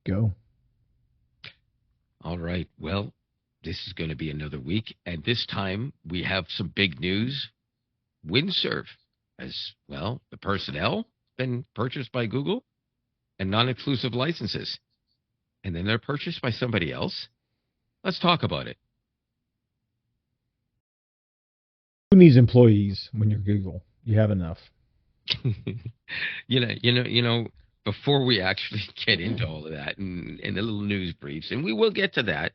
go. All right. Well, this is going to be another week. And this time we have some big news. Windsurf as well, the personnel been purchased by Google and non-exclusive licenses. And then they're purchased by somebody else. Let's talk about it. Who needs employees when you're Google? You have enough. Before we actually get into all of that and the little news briefs, and we will get to that,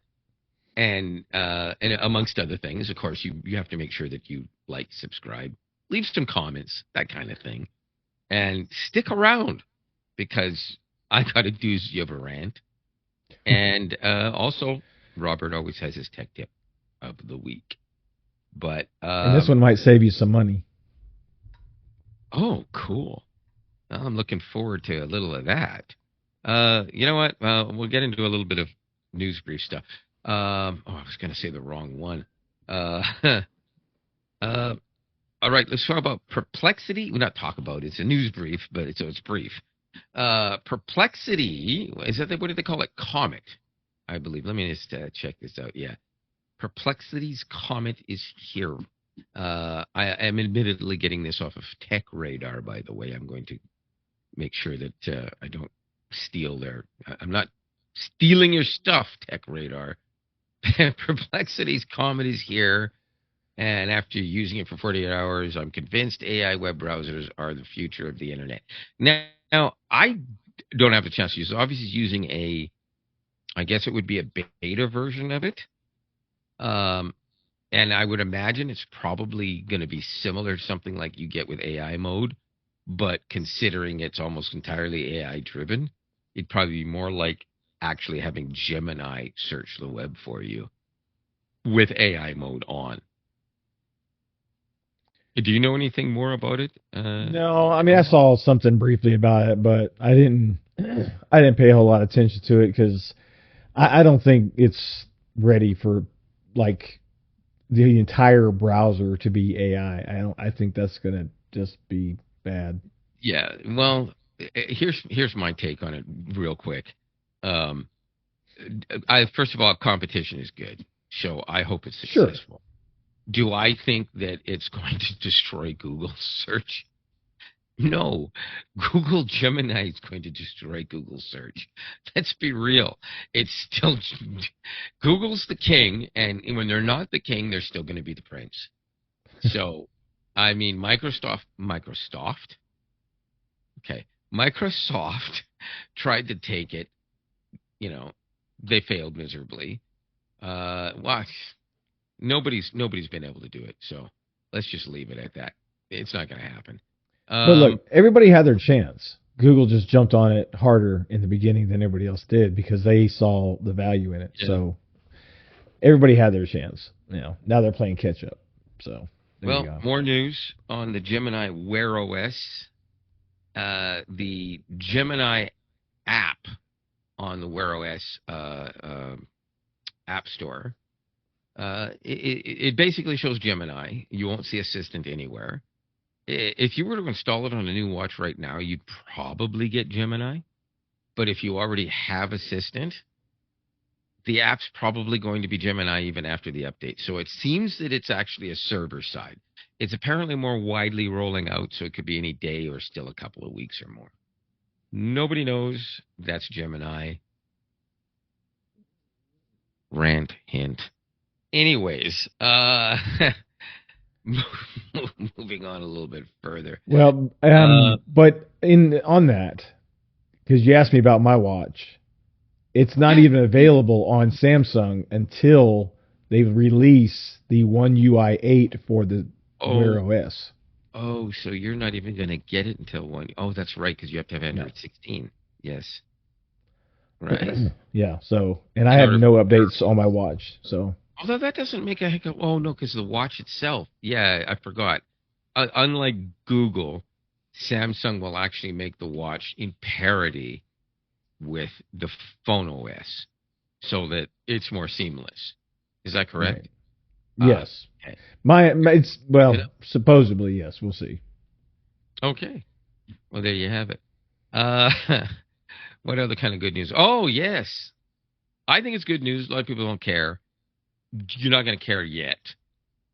and amongst other things, of course, you have to make sure that you like, subscribe, leave some comments, that kind of thing, and stick around because I got a doozy of a rant, and also Robert always has his tech tip of the week, but and this one might save you some money. Oh, cool. Well, I'm looking forward to a little of that. You know what? We'll get into a little bit of news brief stuff. I was going to say the wrong one. All right, let's talk about Perplexity. Well, not talk about it. It's a news brief, but it's brief. Perplexity, what do they call it? Comet, I believe. Let me just check this out. Yeah. Perplexity's Comet is here. I am admittedly getting this off of Tech Radar, by the way. I'm going to make sure that I don't steal I'm not stealing your stuff, Tech Radar. Perplexity's Comet is here. And after using it for 48 hours, I'm convinced AI web browsers are the future of the internet. Now I don't have the chance to use it. Obviously, it's using I guess it would be a beta version of it. And I would imagine it's probably going to be similar to something like you get with AI mode, but considering it's almost entirely AI driven, it'd probably be more like actually having Gemini search the web for you with AI mode on. Do you know anything more about it? No, I mean I saw something briefly about it, but I didn't pay a whole lot of attention to it because I don't think it's ready for like the entire browser to be AI. I think that's gonna just be bad. Yeah. Well, here's my take on it, real quick. First of all, competition is good, so I hope it's successful. Sure. Do I think that it's going to destroy Google search? No, Google Gemini is going to destroy Google search. Let's be real. It's still Google's the king, and when they're not the king, they're still going to be the prince. So, I mean, Microsoft tried to take it. They failed miserably. Nobody's been able to do it. So let's just leave it at that. It's not going to happen. But look, everybody had their chance. Google just jumped on it harder in the beginning than everybody else did because they saw the value in it. Yeah. So everybody had their chance. Now they're playing catch up. So more news on the Gemini Wear OS. The Gemini app on the Wear OS app store. It basically shows Gemini. You won't see Assistant anywhere. If you were to install it on a new watch right now, you'd probably get Gemini. But if you already have Assistant, the app's probably going to be Gemini even after the update. So it seems that it's actually a server side. It's apparently more widely rolling out, so it could be any day or still a couple of weeks or more. Nobody knows that's Gemini. Rant, hint. Anyways, moving on a little bit further. Well, but on that, because you asked me about my watch, it's not even available on Samsung until they release the One UI 8 for the Wear OS. Oh, so you're not even going to get it until one. Oh, that's right, because you have to have Android 16. Yes. Right. Yeah. So, and I have no updates on my watch. So. Although that doesn't make a heck of... Oh, no, because the watch itself. Yeah, I forgot. Unlike Google, Samsung will actually make the watch in parity with the phone OS so that it's more seamless. Is that correct? Right. Yes. Okay. Supposedly, yes. We'll see. Okay. Well, there you have it. What other kind of good news? Oh, yes. I think it's good news. A lot of people don't care. You're not going to care yet.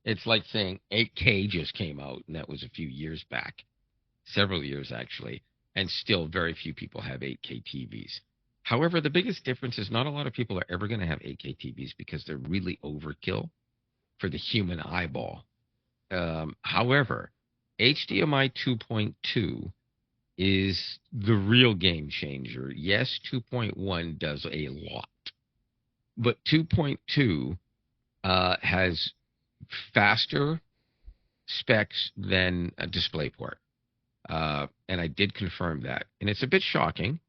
It's like saying 8K just came out, and that was a few years back, several years actually, and still very few people have 8K TVs. However, the biggest difference is not a lot of people are ever going to have 8K TVs because they're really overkill for the human eyeball. However, HDMI 2.2 is the real game changer. Yes, 2.1 does a lot, but 2.2 has faster specs than a DisplayPort. And I did confirm that. And it's a bit shocking,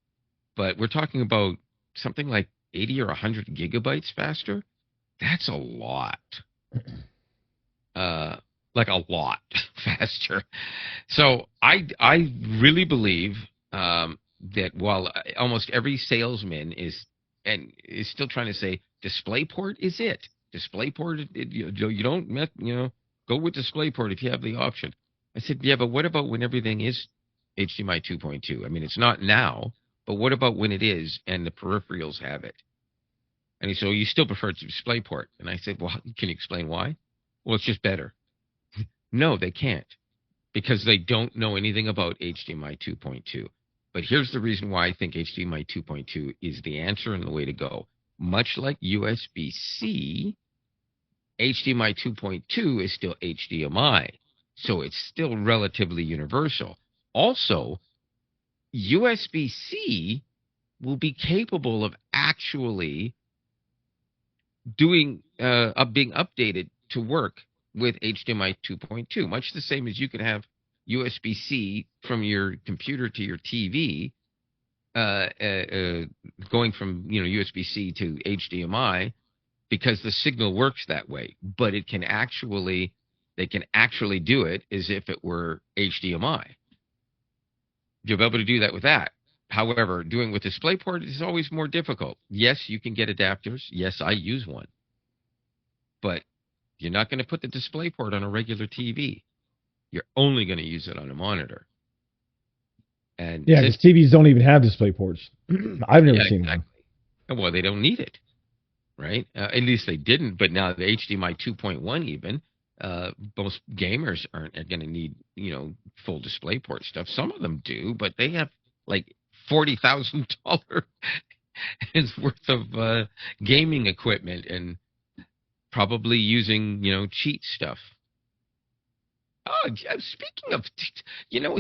but we're talking about something like 80 or 100 gigabytes faster. That's a lot. Like a lot faster. So I really believe that while almost every salesman is still trying to say DisplayPort is it. DisplayPort, you don't go with DisplayPort if you have the option. I said, yeah, but what about when everything is HDMI 2.2? I mean, it's not now, but what about when it is and the peripherals have it? And he said, well, you still prefer DisplayPort. And I said, well, can you explain why? Well, it's just better. No, they can't, because they don't know anything about HDMI 2.2. But here's the reason why I think HDMI 2.2 is the answer and the way to go. Much like USB-C, HDMI 2.2 is still HDMI, so it's still relatively universal. Also, USB-C will be capable of actually being updated to work with HDMI 2.2, much the same as you can have USB-C from your computer to your TV, going from USB-C to HDMI, because the signal works that way. But they can actually do it as if it were HDMI. You'll be able to do that with that. However, doing with DisplayPort is always more difficult. Yes, you can get adapters. Yes, I use one. But you're not going to put the DisplayPort on a regular TV. You're only going to use it on a monitor. And yeah, because TVs don't even have DisplayPorts. I've never seen one. Well, they don't need it, right? At least they didn't. But now the HDMI 2.1 even, most gamers aren't going to need full DisplayPort stuff. Some of them do, but they have like $40,000 worth of gaming equipment and probably using cheat stuff. Oh, speaking of,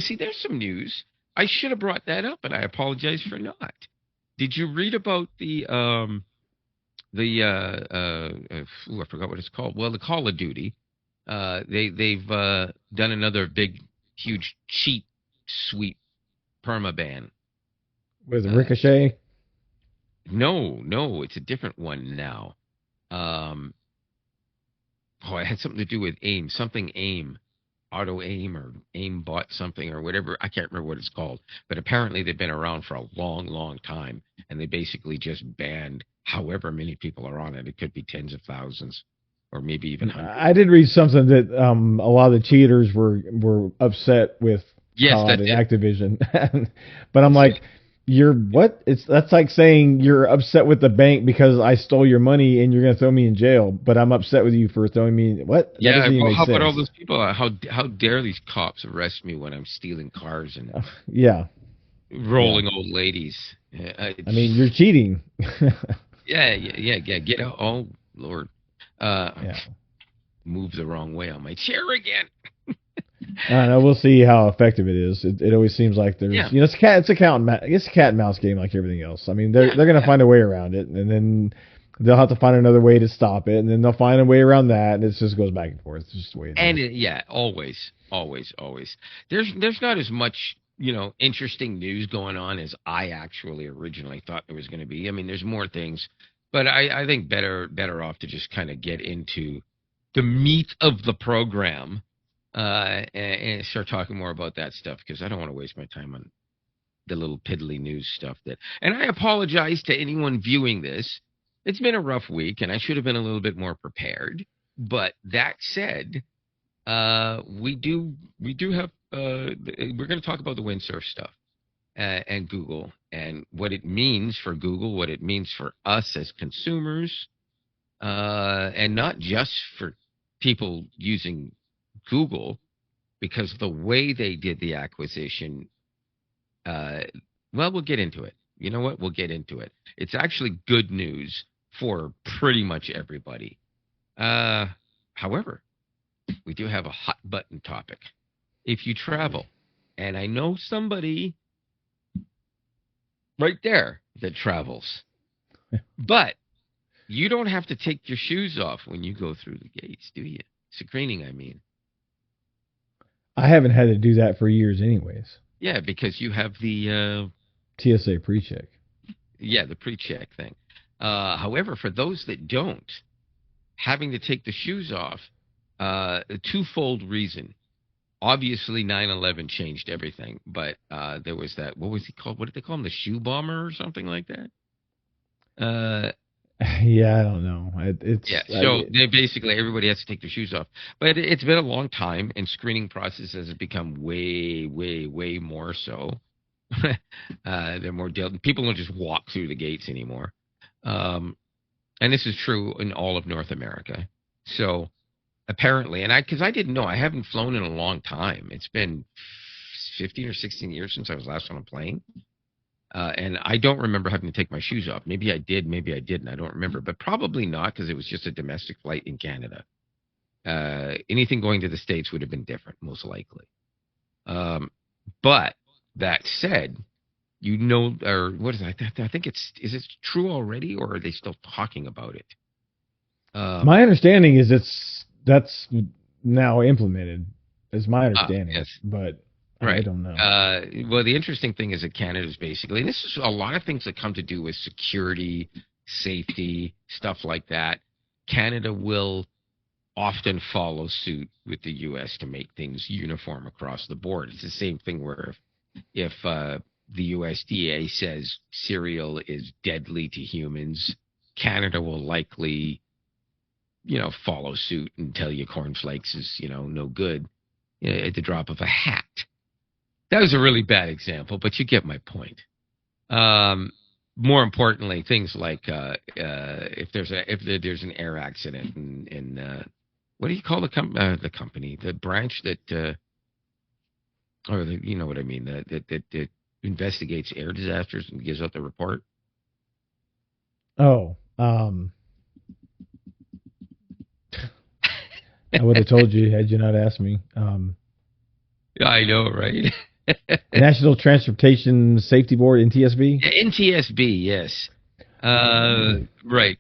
see, there's some news. I should have brought that up, and I apologize for not. Did you read about I forgot what it's called. Well, the Call of Duty. They've done another big, huge cheat sweep permaban. With Ricochet? No, it's a different one now. It had something to do with AIM, something AIM. Auto Aim or Aim Bot something or whatever. I can't remember what it's called. But apparently they've been around for a long, long time. And they basically just banned however many people are on it. It could be tens of thousands or maybe even hundreds. I did read something that a lot of the cheaters were upset with Activision. But I'm like, you're what? That's like saying you're upset with the bank because I stole your money and you're going to throw me in jail, but I'm upset with you for throwing me. What? That yeah, well, how about all those people? How dare these cops arrest me when I'm stealing cars and rolling old ladies? I mean, you're cheating. Yeah. Get out! Oh Lord, move the wrong way on my chair again. I don't know. We'll see how effective it is. It always seems like there's, it's a cat and mouse game like everything else. I mean, they're going to find a way around it, and then they'll have to find another way to stop it, and then they'll find a way around that, and it just goes back and forth. It's just the way it is. Always. There's not as much interesting news going on as I actually originally thought there was going to be. I mean, there's more things, but I think better off to just kind of get into the meat of the program. And start talking more about that stuff, because I don't want to waste my time on the little piddly news stuff. And I apologize to anyone viewing this. It's been a rough week, and I should have been a little bit more prepared. But that said, we do have we're going to talk about the windsurf stuff and Google and what it means for Google, what it means for us as consumers, and not just for people using Google, because the way they did the acquisition, uh, well, we'll get into it. You know what? We'll get into it. It's actually good news for pretty much everybody. Uh, However, we do have a hot button topic. If you travel, and I know somebody right there that travels, but you don't have to take your shoes off when you go through the gates, do you? Screening, I mean. I haven't had to do that for years, anyways. Yeah, because you have the TSA pre-check. yeah, the pre-check thing. However, for those that don't, having to take the shoes off, a twofold reason. Obviously, 9/11 changed everything, but there was that. What was he called? What did they call him? The shoe bomber or something like that? Yeah, I don't know. Yeah. So they basically everybody has to take their shoes off. But it's been a long time, and screening process has become way, way, way more so. They're more people don't just walk through the gates anymore. Um, and this is true in all of North America. So apparently, and because I didn't know, I haven't flown in a long time. It's been 15 or 16 years since I was last on a plane. And I don't remember having to take my shoes off. Maybe I did, maybe I didn't. I don't remember, but probably not, because it was just a domestic flight in Canada. Anything going to the States would have been different, most likely. But that said, or what is that? I think is it true already, or are they still talking about it? My understanding is that's now implemented, is my understanding. Yes. But Right. I don't know. Well, the interesting thing is that Canada is basically, and this is a lot of things that come to do with security, safety, stuff like that. Canada will often follow suit with the U.S. to make things uniform across the board. It's the same thing where if the USDA says cereal is deadly to humans, Canada will likely, follow suit and tell you cornflakes is, no good, at the drop of a hat. That was a really bad example, but you get my point. More importantly, things like if there's an air accident in what do you call the company, the branch that or you know what I mean, that investigates air disasters and gives out the report. Oh, I would have told you had you not asked me. Yeah, I know, right? National Transportation Safety Board, NTSB? NTSB, yes. Right.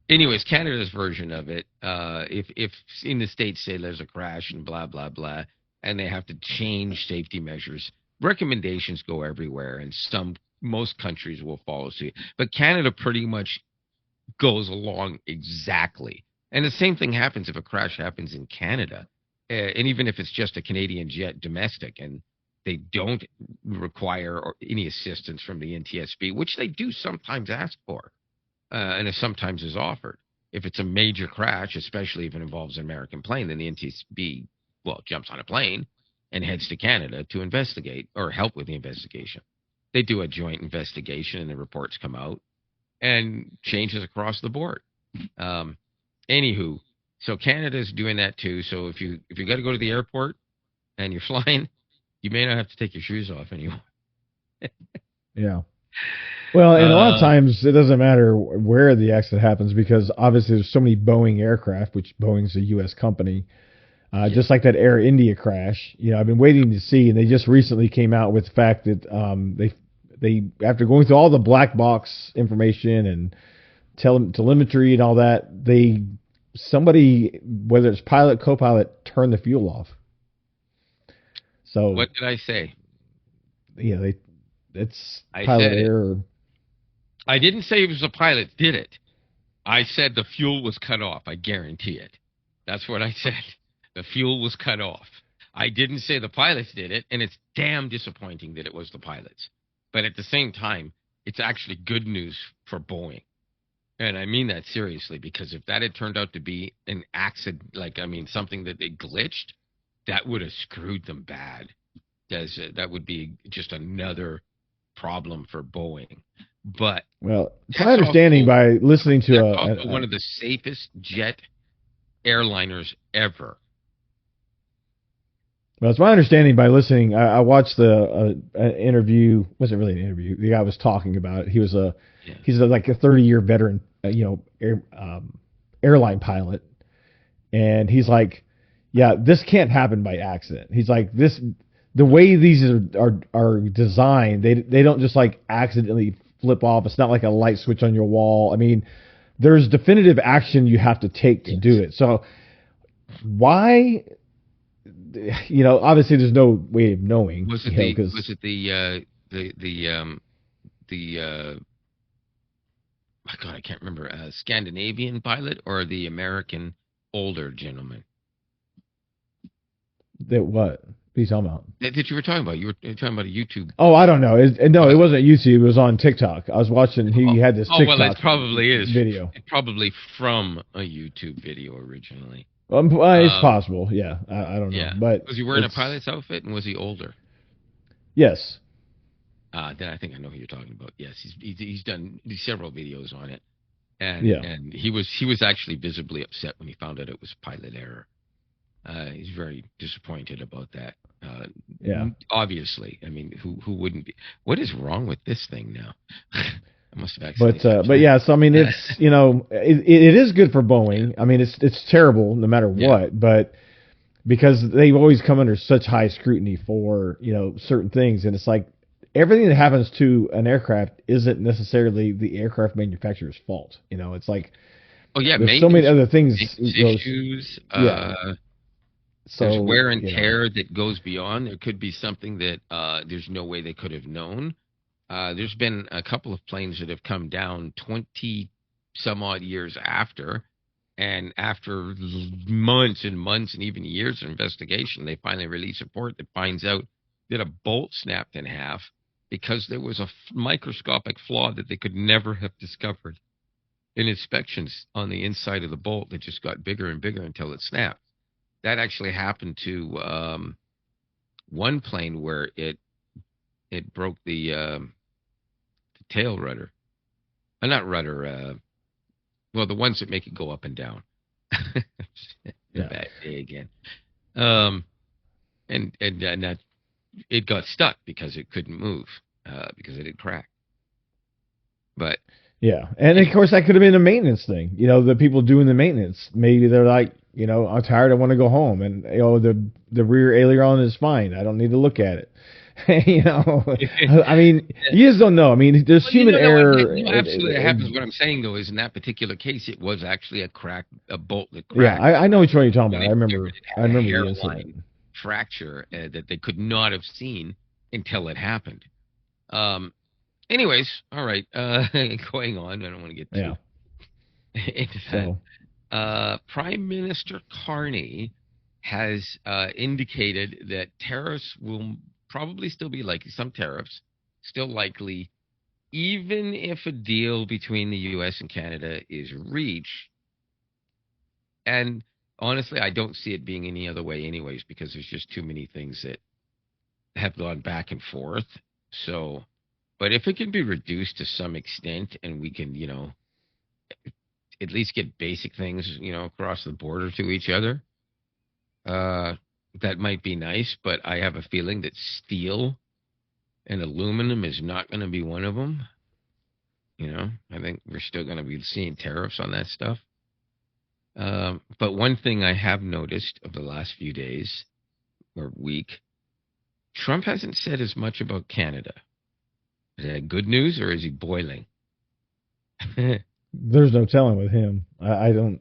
Anyways, Canada's version of it, if in the States say there's a crash and blah, blah, blah, and they have to change safety measures, recommendations go everywhere, and most countries will follow suit. But Canada pretty much goes along exactly. And the same thing happens if a crash happens in Canada. And even if it's just a Canadian jet domestic and they don't require any assistance from the NTSB, which they do sometimes ask for, and it sometimes is offered. If it's a major crash, especially if it involves an American plane, then the NTSB, jumps on a plane and heads to Canada to investigate or help with the investigation. They do a joint investigation and the reports come out and changes across the board. Anywho, so Canada's doing that too. So if you got to go to the airport and you're flying, you may not have to take your shoes off anymore. Yeah. Well, and a lot of times it doesn't matter where the accident happens, because obviously there's so many Boeing aircraft, which Boeing's a U.S. company. Just like that Air India crash, I've been waiting to see, and they just recently came out with the fact that they after going through all the black box information and telemetry and all that, somebody, whether it's pilot, co-pilot, turned the fuel off. So what did I say? Yeah, it's pilot error. I didn't say it was a pilot did it. I said the fuel was cut off. I guarantee it. That's what I said. The fuel was cut off. I didn't say the pilots did it, and it's damn disappointing that it was the pilots. But at the same time, it's actually good news for Boeing. And I mean that seriously, because if that had turned out to be an accident, something that they glitched, that would have screwed them bad. That would be just another problem for Boeing. But Well, it's my that's understanding also by listening to that's also one of the safest jet airliners ever. well, it's my understanding by listening. I watched the interview. Wasn't really an interview. The guy was talking about it. Yeah. He's like a 30-year veteran, airline pilot, and he's like, yeah, this can't happen by accident. He's like, the way these are designed, they don't just like accidentally flip off. It's not like a light switch on your wall. I mean, there's definitive action you have to take to do it. So why? Obviously there's no way of knowing. Was it the oh God, I can't remember, Scandinavian pilot or the American older gentleman that what he's talking about? that you were talking about? You were talking about a YouTube. Oh, I don't know. No, it wasn't YouTube. It was on TikTok. I was watching. He had this TikTok well, it probably is video. It's probably from a YouTube video originally. It's possible. Yeah, I don't know. Yeah. But was he wearing a pilot's outfit, and was he older? Yes. Then I think I know who you're talking about. Yes, he's done several videos on it, and he was actually visibly upset when he found out it was pilot error. He's very disappointed about that. Obviously. I mean, who wouldn't be? What is wrong with this thing now? I must have accidentally. But yeah. So I mean, it's it is good for Boeing. I mean, it's terrible no matter what, but because they've always come under such high scrutiny for certain things, and it's like everything that happens to an aircraft isn't necessarily the aircraft manufacturer's fault. It's like there's so many other things. Issues. So there's wear and tear that goes beyond. There could be something that there's no way they could have known. There's been a couple of planes that have come down 20 some odd years after, and after months and months and even years of investigation, they finally release a report that finds out that a bolt snapped in half because there was a microscopic flaw that they could never have discovered in inspections on the inside of the bolt that just got bigger and bigger until it snapped. That actually happened to one plane where it broke the tail rudder. Not rudder. Well, the ones that make it go up and down. Bad day again. And that it got stuck because it couldn't move because it had cracked. But yeah, and of course that could have been a maintenance thing. The people doing the maintenance, maybe they're like, I'm tired. I want to go home, and the rear aileron is fine. I don't need to look at it. I mean, you just don't know. I mean, there's human error. Absolutely, it happens. What I'm saying though is, in that particular case, it was actually a bolt that cracked. Yeah, I know which one you're talking about. I remember the incident. Fracture that they could not have seen until it happened. Anyways, all right. Going on. I don't want to get too into that. Prime Minister Carney has indicated that tariffs will probably still be likely. Some tariffs still likely, even if a deal between the U.S. and Canada is reached. And honestly, I don't see it being any other way anyways, because there's just too many things that have gone back and forth. So, but if it can be reduced to some extent and we can, at least get basic things, across the border to each other, that might be nice. But I have a feeling that steel and aluminum is not going to be one of them. I think we're still going to be seeing tariffs on that stuff. But one thing I have noticed of the last few days or week, Trump hasn't said as much about Canada. Is that good news or is he boiling? There's no telling with him. I don't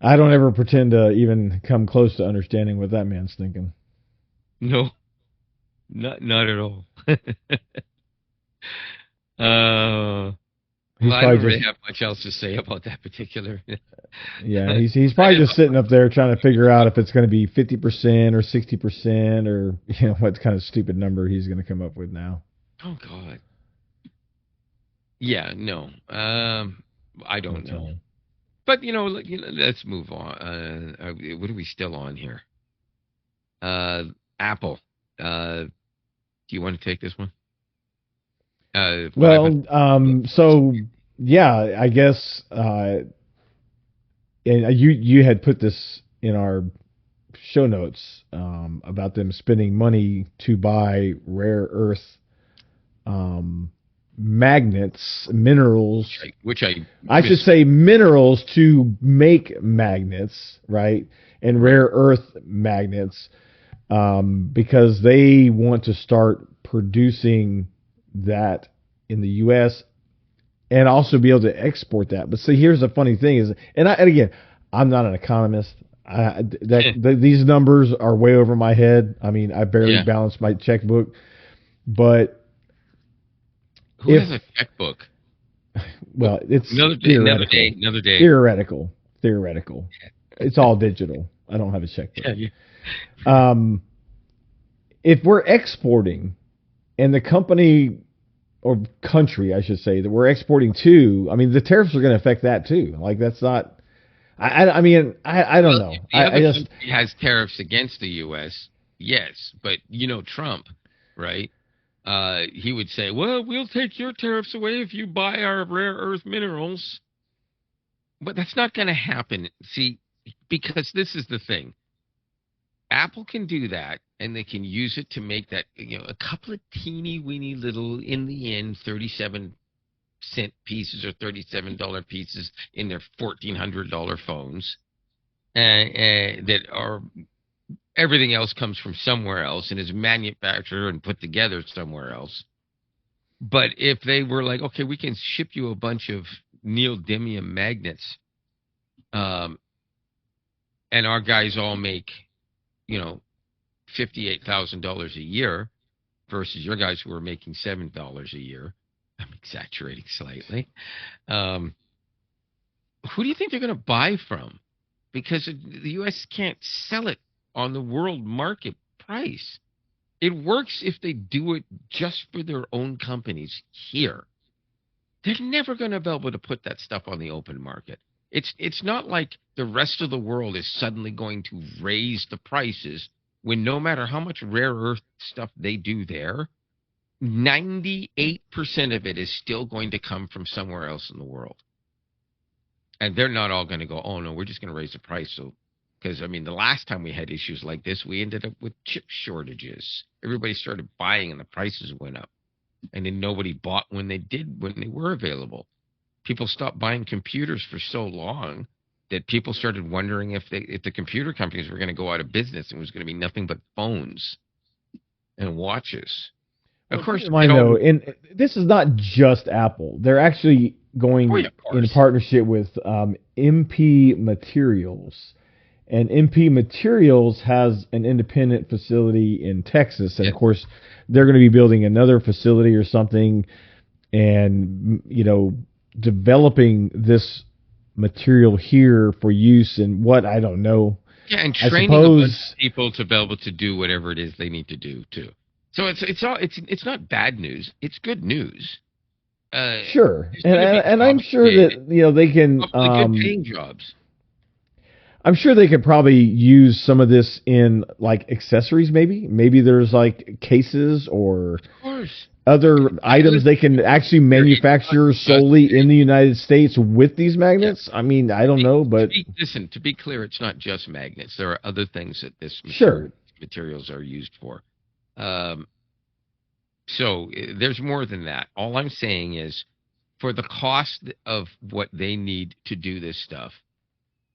ever pretend to even come close to understanding what that man's thinking. No, not at all. I don't really have much else to say about that particular. Yeah, he's probably just sitting up there trying to figure out if it's going to be 50% or 60% or what kind of stupid number he's going to come up with now. Oh God. Yeah, no. I don't know. But let's move on. What are we still on here? Apple. Do you want to take this one? Well, so yeah, I guess, and you had put this in our show notes, about them spending money to buy rare earth, um, magnets, minerals. I should say minerals to make magnets, right? And rare earth magnets, because they want to start producing that in the U.S. and also be able to export that. But see, here's the funny thing is, and again, I'm not an economist. These numbers are way over my head. I mean, I barely balance my checkbook. But who has a checkbook? Well, it's another day. Theoretical. It's all digital. I don't have a checkbook. If we're exporting, and the company or country, I should say, that we're exporting to, I mean, the tariffs are going to affect that too. Like, that's not. I mean, I don't know. I just has tariffs against the U.S. Yes, but Trump, right? He would say, "Well, we'll take your tariffs away if you buy our rare earth minerals." But that's not going to happen. See, because this is the thing. Apple can do that, and they can use it to make that, a couple of teeny weeny little, in the end, 37-cent pieces or $37 pieces in their $1,400 phones, that are, everything else comes from somewhere else and is manufactured and put together somewhere else. But if they were like, okay, we can ship you a bunch of neodymium magnets, and our guys all make, $58,000 a year versus your guys who are making $7 a year. I'm exaggerating slightly. Who do you think they're going to buy from? Because the U.S. can't sell it on the world market price. It works if they do it just for their own companies here. They're never going to be able to put that stuff on the open market. It's not like the rest of the world is suddenly going to raise the prices when, no matter how much rare earth stuff they do there, 98% of it is still going to come from somewhere else in the world. And they're not all going to go, oh, no, we're just going to raise the price. So, because, I mean, the last time we had issues like this, we ended up with chip shortages. Everybody started buying and the prices went up. And then nobody bought when they were available. People stopped buying computers for so long that people started wondering if the computer companies were going to go out of business and it was going to be nothing but phones and watches. Of course, I know, and this is not just Apple. They're actually going in partnership with MP Materials. And MP Materials has an independent facility in Texas. And, of course, they're going to be building another facility or something and, developing this material here for use in what, I don't know. Yeah, and training a bunch of people to be able to do whatever it is they need to do, too. So it's not bad news. It's good news. Sure. And I'm sure that, they can... good paying jobs. I'm sure they could probably use some of this in, like, accessories, maybe. Maybe there's, like, cases or other items they can actually manufacture solely in the United States with these magnets. I mean, I don't know, but... To be clear, it's not just magnets. There are other things that this materials are used for. So there's more than that. All I'm saying is, for the cost of what they need to do this stuff,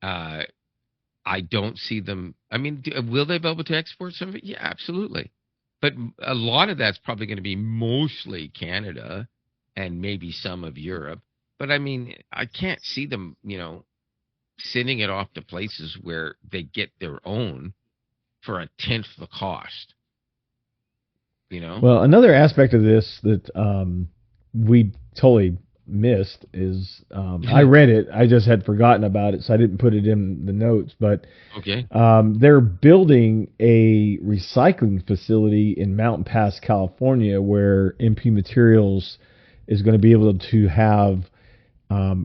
I don't see them. I mean, will they be able to export some of it? Yeah, absolutely. But a lot of that's probably going to be mostly Canada and maybe some of Europe. But I mean, I can't see them, sending it off to places where they get their own for a tenth the cost. Well, another aspect of this that we totally missed is I read it. I just had forgotten about it, so I didn't put it in the notes. But they're building a recycling facility in Mountain Pass, California, where MP Materials is going to be able to have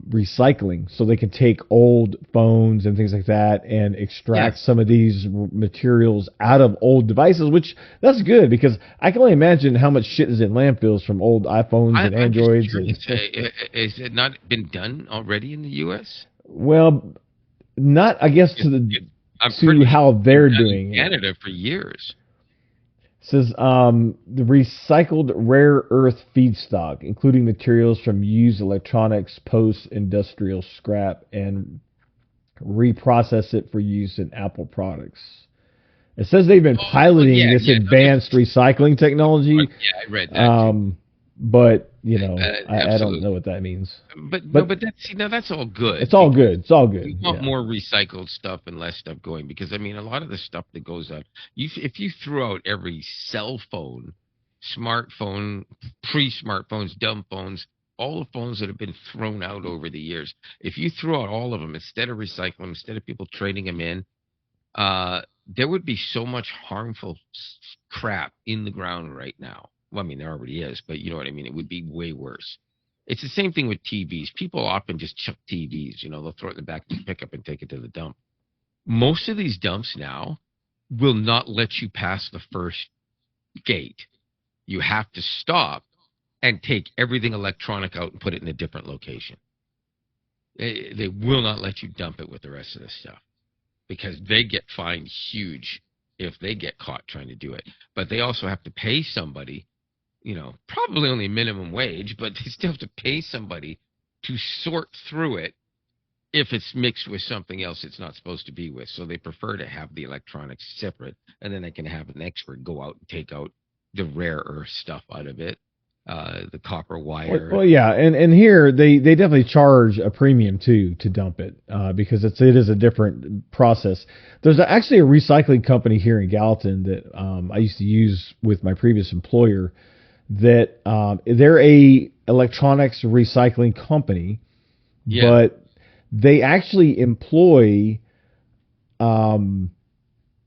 recycling, so they can take old phones and things like that and extract some of these materials out of old devices, which that's good because I can only imagine how much shit is in landfills from old iPhones and I'm just Androids. curious. Is it not been done already in the U.S.? Well, not I guess I'm to pretty sure how it's they're been done in doing it. Canada for years. Says the recycled rare earth feedstock, including materials from used electronics, post-industrial scrap, and reprocess it for use in Apple products. It says they've been piloting this advanced recycling technology. Yeah, I read that too. But you know, I don't Absolutely. know what that means. But no, but that's all good. It's all good. It's all good. We want more recycled stuff and less stuff going because I mean a lot of the stuff that goes out. If you threw out every cell phone, smartphone, pre-smartphones, dumb phones, all the phones that have been thrown out over the years, if you threw out all of them instead of recycling them, instead of people trading them in, there would be so much harmful crap in the ground right now. Well, I mean, there already is, but you know what I mean? It would be way worse. It's the same thing with TVs. People often just chuck TVs. You know, they'll throw it in the back of the pickup and take it to the dump. Most of these dumps now will not let you pass the first gate. You have to stop and take everything electronic out and put it in a different location. They will not let you dump it with the rest of the stuff because they get fined huge if they get caught trying to do it. But they also have to pay somebody, you know, probably only minimum wage, but they still have to pay somebody to sort through it if it's mixed with something else it's not supposed to be with. So they prefer to have the electronics separate, and then they can have an expert go out and take out the rare earth stuff out of it, the copper wire. Well, yeah, and here they definitely charge a premium too to dump it because it is a different process. There's actually a recycling company here in Gallatin that I used to use with my previous employer. That they're a electronics recycling company, but they actually employ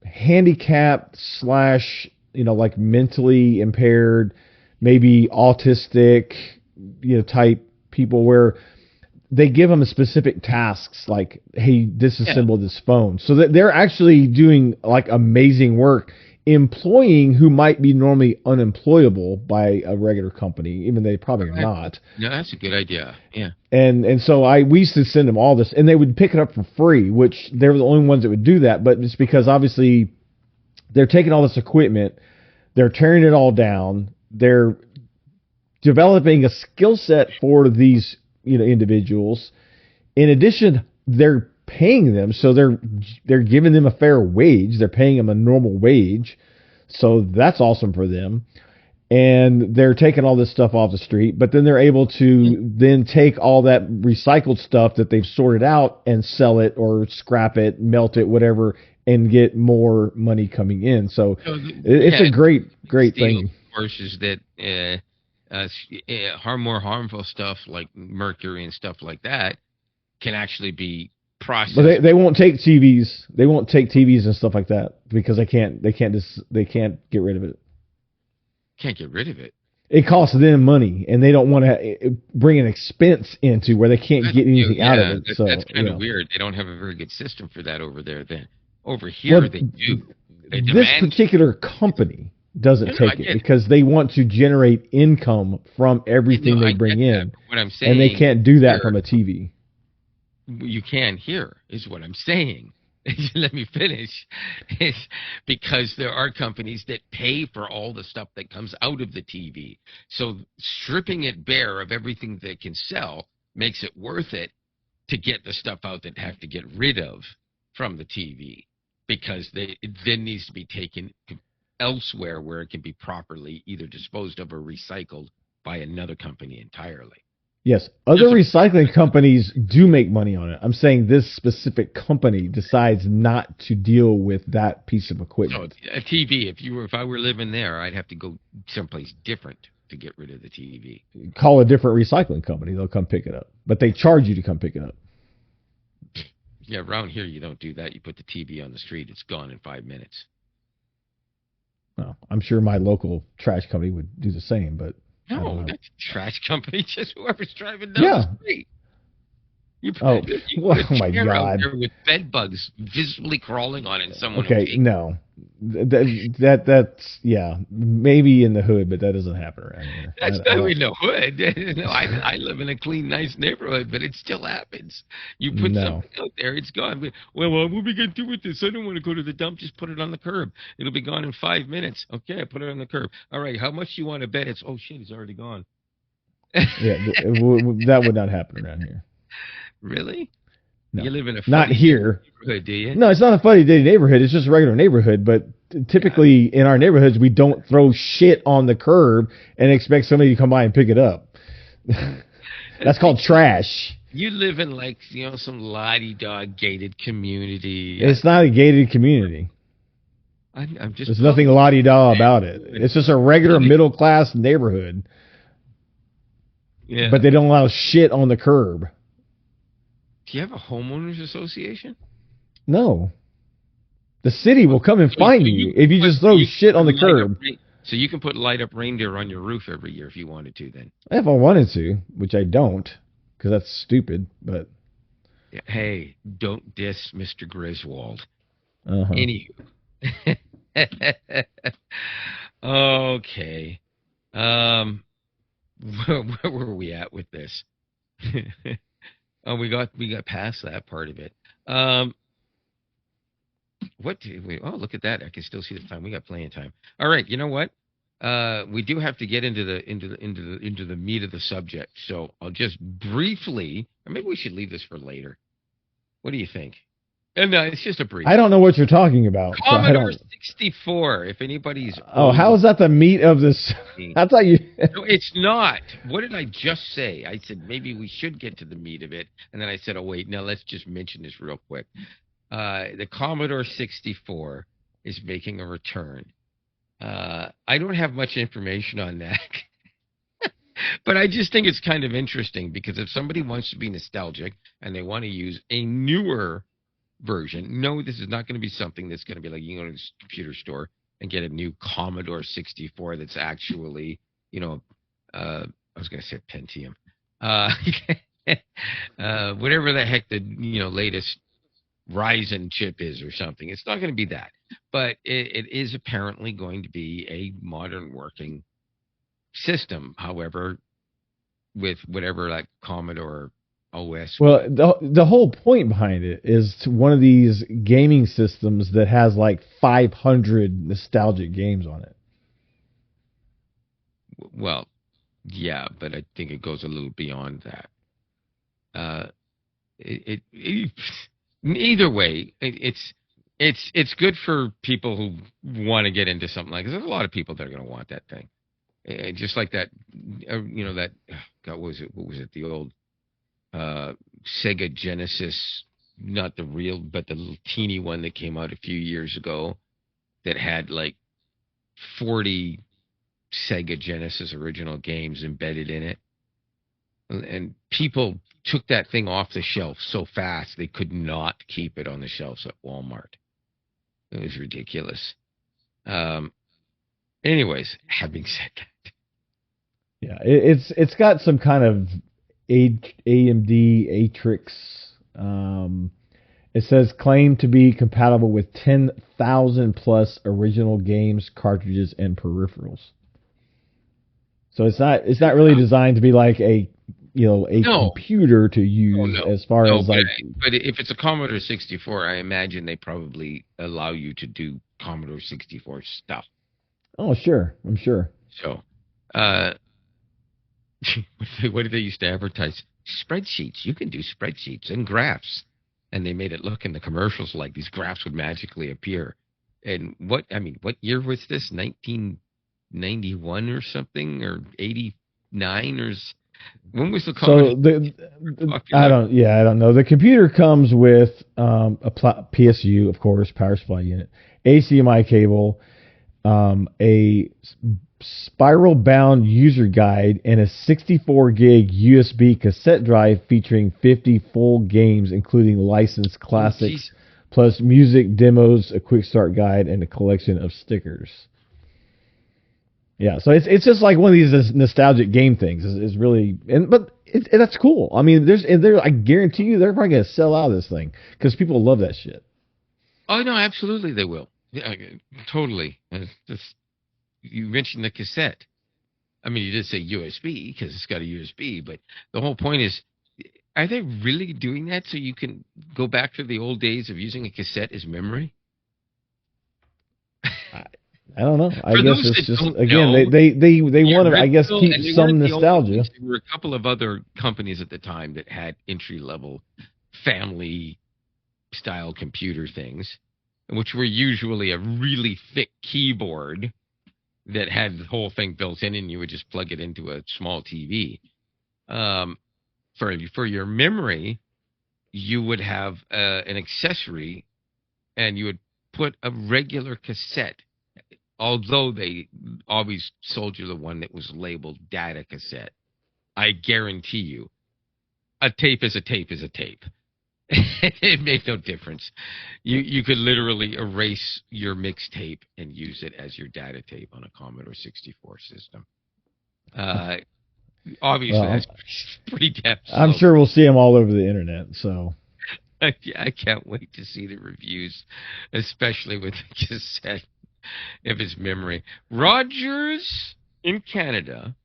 handicapped / like mentally impaired, maybe autistic, type people where they give them specific tasks like, hey, disassemble this phone. So that they're actually doing like amazing work employing who might be normally unemployable by a regular company, even they probably are not. No, that's a good idea. Yeah. And so we used to send them all this, and they would pick it up for free, which they were the only ones that would do that. But it's because obviously they're taking all this equipment, they're tearing it all down, they're developing a skill set for these individuals. In addition, they're paying them, so they're giving them a fair wage. They're paying them a normal wage, so that's awesome for them. And they're taking all this stuff off the street, but then they're able to then take all that recycled stuff that they've sorted out and sell it or scrap it, melt it, whatever, and get more money coming in. So it's a great thing. Versus that more harmful stuff like mercury and stuff like that can actually be processed. But they won't take TVs. They won't take TVs and stuff like that because they can't get rid of it. Can't get rid of it. It costs them money, and they don't want to bring an expense into where they can't get anything out of it. So that's kind of weird. They don't have a very good system for that over there. Then over here they do. This particular company doesn't take it because they want to generate income from everything they bring in. What I'm saying, and they can't do that from a TV. You can here is what I'm saying. Let me finish. It's because there are companies that pay for all the stuff that comes out of the TV. So stripping it bare of everything they can sell makes it worth it to get the stuff out that have to get rid of from the TV, because it then needs to be taken elsewhere where it can be properly either disposed of or recycled by another company entirely. Yes, other recycling companies do make money on it. I'm saying this specific company decides not to deal with that piece of equipment. So a TV, if I were living there, I'd have to go someplace different to get rid of the TV. Call a different recycling company; they'll come pick it up, but they charge you to come pick it up. Yeah, around here you don't do that. You put the TV on the street; it's gone in 5 minutes. Well, I'm sure my local trash company would do the same, but no, that's a trash company. Just whoever's driving down the street. You Oh, put oh a my chair out God. there with bed bugs visibly crawling on it, and someone will Okay, take. no. That's yeah, maybe in the hood, but that doesn't happen around here. That's I not don't. in the hood. No, I live in a clean, nice neighborhood, but it still happens. You put No. something out there, it's gone. Well, what are we gonna do with this? I don't want to go to the dump. Just put it on the curb. It'll be gone in 5 minutes. Okay, I put it on the curb. All right, how much do you want to bet? It's oh shit, it's already gone. Yeah, that would not happen around here. Really? No, You live in a not funny here. neighborhood, do you? No, it's not a funny day neighborhood. It's just a regular neighborhood. But Yeah. typically in our neighborhoods, we don't throw shit on the curb and expect somebody to come by and pick it up. That's called trash. You live in like some la-di-da gated community. It's not a gated community. I'm just There's nothing la-di-da about it. It's just a regular middle class neighborhood. Yeah. But they don't allow shit on the curb. Do you have a homeowners association? No. The city will come and find you if you just throw shit on the curb. So you can put light up reindeer on your roof every year if you wanted to then. If I wanted to, which I don't, because that's stupid, but... Yeah, hey, don't diss Mr. Griswold. Uh-huh. Anywho. Okay. Where were we at with this? Oh, we got past that part of it. What did we? Oh, look at that! I can still see the time. We got plenty of time. All right, you know what? We do have to get into the meat of the subject. So I'll just briefly, or maybe we should leave this for later. What do you think? And it's just a brief. I don't know what you're talking about. Commodore 64. If anybody's how is that the meat of this? I thought you. No, it's not. What did I just say? I said maybe we should get to the meat of it, and then I said, oh wait, now let's just mention this real quick. The Commodore 64 is making a return. I don't have much information on that, but I just think it's kind of interesting because if somebody wants to be nostalgic and they want to use a newer version, no, this is not going to be something that's going to be like you go to this computer store and get a new Commodore 64 that's actually, I was going to say Pentium, whatever the heck the latest Ryzen chip is or something. It's not going to be that, but it is apparently going to be a modern working system. However, with whatever like Commodore OS. Well, the whole point behind it is one of these gaming systems that has like 500 nostalgic games on it. Well, yeah, but I think it goes a little beyond that. Either way, it's good for people who want to get into something like this. There's a lot of people that are going to want that thing, just like that. That God, what was it? The old Sega Genesis, not the real, but the little teeny one that came out a few years ago that had like 40 Sega Genesis original games embedded in it, and people took that thing off the shelf so fast they could not keep it on the shelves at Walmart. It was ridiculous. Anyways, having said that, yeah, it's got some kind of AMD Atrix. It says claimed to be compatible with 10,000 plus original games, cartridges, and peripherals. So it's not really designed to be like a computer to use as far as like. But if it's a Commodore 64, I imagine they probably allow you to do Commodore 64 stuff. Oh, sure, I'm sure. So, what did they used to advertise? Spreadsheets. You can do spreadsheets and graphs. And they made it look in the commercials like these graphs would magically appear. And what year was this? 1991 or something, or 89 or when was the Commodore? So I don't know. The computer comes with a PSU, of course, power supply unit, HDMI cable, a spiral bound user guide, and a 64 gig USB cassette drive featuring 50 full games, including licensed classics, plus music demos, a quick start guide, and a collection of stickers. Yeah, so it's just like one of these nostalgic game things. Is really, but That's cool. I mean, I guarantee you, they're probably gonna sell out of this thing because people love that shit. Oh no, absolutely they will. Yeah, totally. You mentioned the cassette. I mean, you did say USB because it's got a USB, but the whole point is, are they really doing that so you can go back to the old days of using a cassette as memory? I don't know. I For guess those it's that just don't again know, they the want to, I guess, original, keep and they some weren't the only nostalgia. ones. There were a couple of other companies at the time that had entry level family style computer things, which were usually a really thick keyboard that had the whole thing built in, and you would just plug it into a small TV. Um, for your memory, you would have an accessory, and you would put a regular cassette. Although they always sold you the one that was labeled data cassette, I guarantee you, a tape is a tape is a tape. It made no difference. You could literally erase your mixtape and use it as your data tape on a Commodore 64 system. Uh, Obviously, Well, that's pretty damn I'm slow. sure we'll see them all over the internet. So I can't wait to see the reviews, especially with the cassette, if it's memory. Rogers in Canada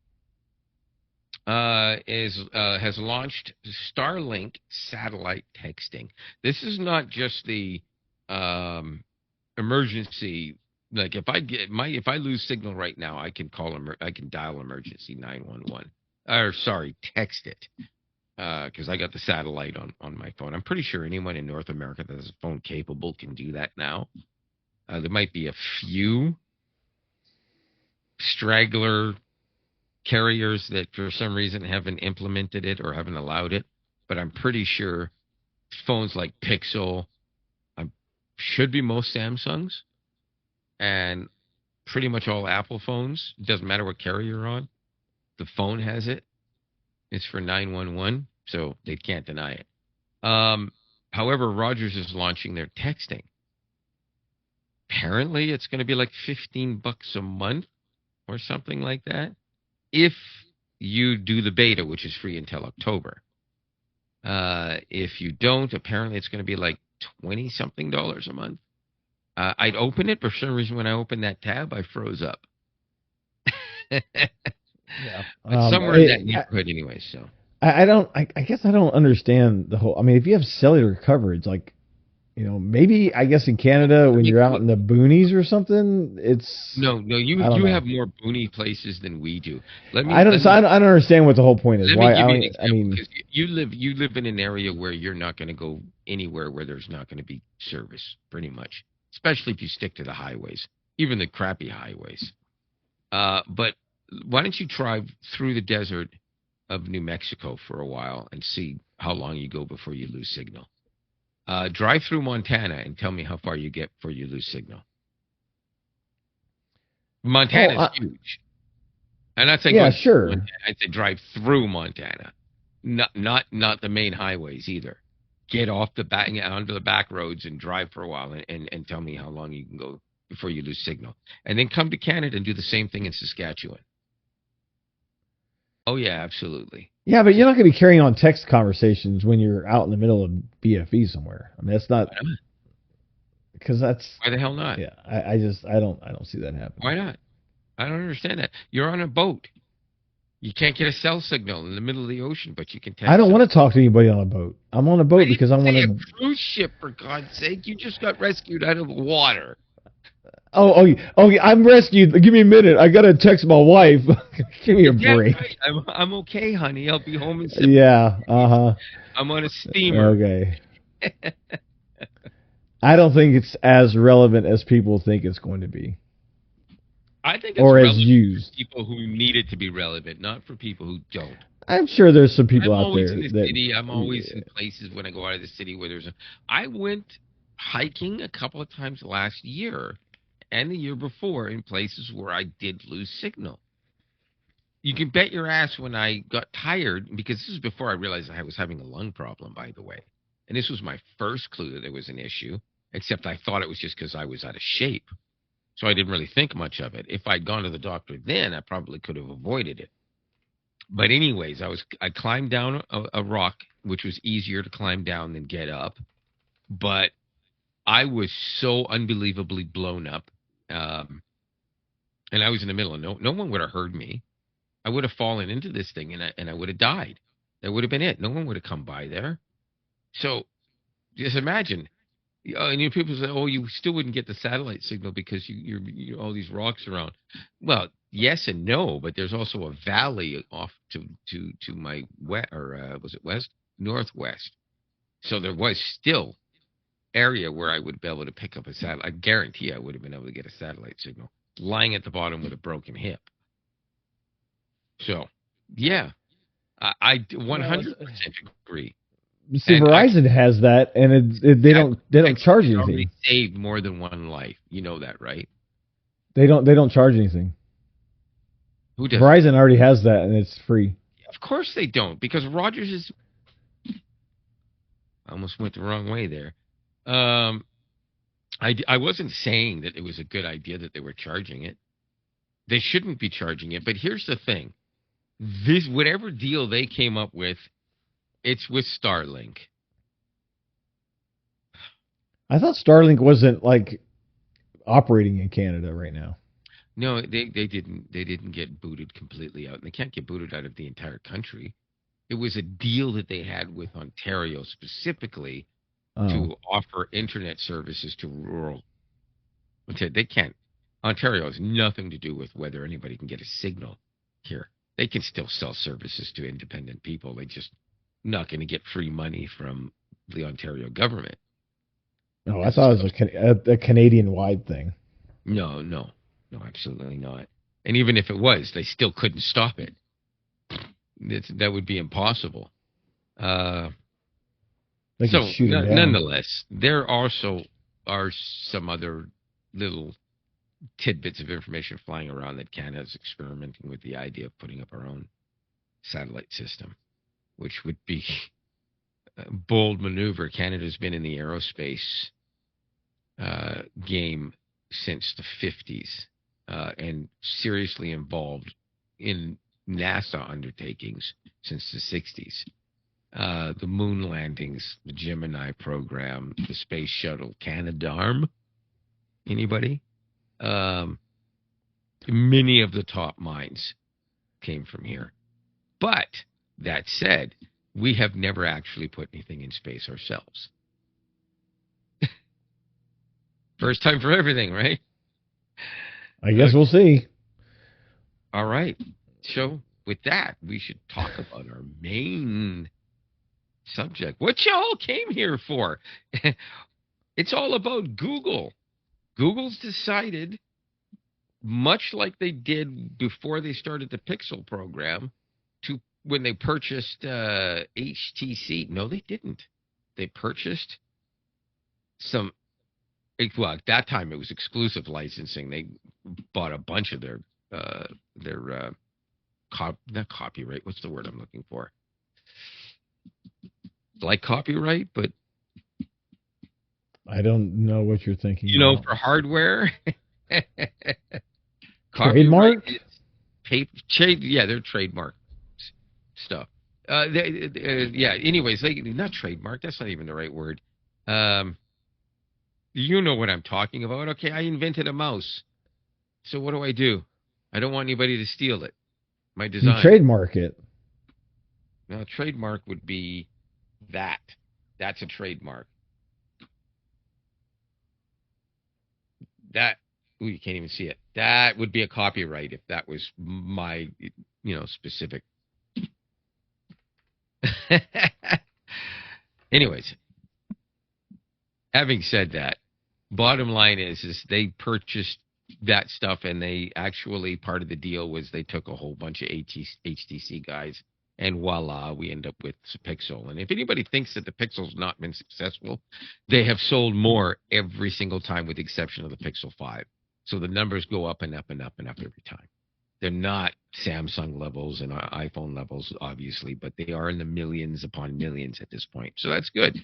has launched Starlink satellite texting. This is not just the emergency. Like if I lose signal right now, I can I can dial emergency 911. Or sorry, text it. Because I got the satellite on my phone. I'm pretty sure anyone in North America that is phone capable can do that now. There might be a few straggler carriers that for some reason haven't implemented it or haven't allowed it, but I'm pretty sure phones like Pixel should be most Samsungs and pretty much all Apple phones. It doesn't matter what carrier you're on. The phone has it. It's for 911, so they can't deny it. However, Rogers is launching their texting. Apparently, it's going to be like $15 a month or something like that if you do the beta, which is free until October. If you don't, apparently it's going to be like $20-something a month. I'd open it, but for some reason when I opened that tab, I froze up. yeah, But somewhere in that neighborhood anyway, so. I guess I don't understand the whole. I mean, if you have cellular coverage, like, maybe I guess in Canada when you're out in the boonies or something, it's no. You have more boony places than we do. I don't understand what the whole point is. Let Why? me give you an example. I mean, you live in an area where you're not going to go anywhere where there's not going to be service, pretty much. Especially if you stick to the highways, even the crappy highways. But why don't you drive through the desert of New Mexico for a while and see how long you go before you lose signal? Drive through Montana and tell me how far you get before you lose signal. Montana's huge. I'm not saying sure. I'd say drive through Montana, not the main highways either. Get off onto the back roads and drive for a while and tell me how long you can go before you lose signal. And then come to Canada and do the same thing in Saskatchewan. Oh, yeah, absolutely. Yeah, but you're not going to be carrying on text conversations when you're out in the middle of BFE somewhere. I mean, that's not because that's why the hell not? Yeah, I don't see that happening. Why not? I don't understand that. You're on a boat. You can't get a cell signal in the middle of the ocean, but you can text. I don't want to talk to anybody on a boat. I'm on a boat because I want to. A cruise ship, for God's sake! You just got rescued out of the water. Oh, I'm rescued. Give me a minute. I gotta text my wife. Give me a break. Right. I'm okay, honey. I'll be home in September. Yeah. I'm on a steamer. Okay. I don't think it's as relevant as people think it's going to be. I think it's or relevant as used. for people who need it to be relevant, not for people who don't. I'm sure there's some people out there. I'm always in places when I go out of the city where I went hiking a couple of times last year and the year before in places where I did lose signal. You can bet your ass when I got tired, because this is before I realized I was having a lung problem, by the way. And this was my first clue that there was an issue, except I thought it was just because I was out of shape. So I didn't really think much of it. If I'd gone to the doctor then, I probably could have avoided it. But anyways, I climbed down a rock, which was easier to climb down than get up. But I was so unbelievably blown up, um, and I was in the middle, and no one would have heard me. I would have fallen into this thing, and I would have died. That would have been it. No one would have come by there. So just imagine. And people say, "Oh, you still wouldn't get the satellite signal because you're all these rocks around." Well, yes and no, but there's also a valley off to my west, or was it west, northwest. So there was still area where I would be able to pick up a satellite. I guarantee I would have been able to get a satellite signal. Lying at the bottom with a broken hip. So, yeah, I Well, 100% agree. see, And Verizon has that, and they don't charge it's already anything. saved more than one life. You know that, right? They don't charge anything. Who doesn't? Verizon already has that, and it's free. Of course they don't, because Rogers is. I almost went the wrong way there. I wasn't saying that it was a good idea that they were charging it. They shouldn't be charging it. But here's the thing: this whatever deal they came up with, it's with Starlink. I thought Starlink wasn't like operating in Canada right now. No, they didn't get booted completely out, and they can't get booted out of the entire country. It was a deal that they had with Ontario specifically Oh, to offer internet services to rural. They can't. Ontario has nothing to do with whether anybody can get a signal here. They can still sell services to independent people. They just not going to get free money from the Ontario government. no, I thought it was a Canadian-wide thing. No, absolutely not. And even if it was, they still couldn't stop it. That would be impossible. They So, could shoot him down. nonetheless, there also are some other little tidbits of information flying around that Canada's experimenting with the idea of putting up our own satellite system, which would be a bold maneuver. Canada's been in the aerospace game since the 50s, and seriously involved in NASA undertakings since the 60s. The moon landings, the Gemini program, the Space Shuttle Canadarm. Anybody? Many of the top minds came from here. But that said, we have never actually put anything in space ourselves. First time for everything, right? I guess we'll see. All right. So with that, we should talk about our main subject. What y'all came here for? It's all about Google. Google's decided, much like they did before they started the Pixel program, to when they purchased HTC. No, they didn't. They purchased some. Well, at that time it was exclusive licensing. They bought a bunch of their not copyright. What's the word I'm looking for? Like copyright, but I don't know what you're thinking. you know, for hardware. Trademark? Yeah, they're trademark stuff. Yeah. Anyways, not trademark. That's not even the right word. You know what I'm talking about. Okay, I invented a mouse. So what do? I don't want anybody to steal it. My design. You trademark it. Now, a trademark would be that. That's a trademark. That. Ooh, you can't even see it. That would be a copyright if that was my, specific. Anyways, having said that, bottom line is they purchased that stuff, and they actually, part of the deal was they took a whole bunch of HTC guys, and voila, we end up with Pixel. And if anybody thinks that the Pixel's not been successful, they have sold more every single time, with the exception of the Pixel 5. So the numbers go up and up and up and up every time. They're not Samsung levels and iPhone levels, obviously, but they are in the millions upon millions at this point. So that's good.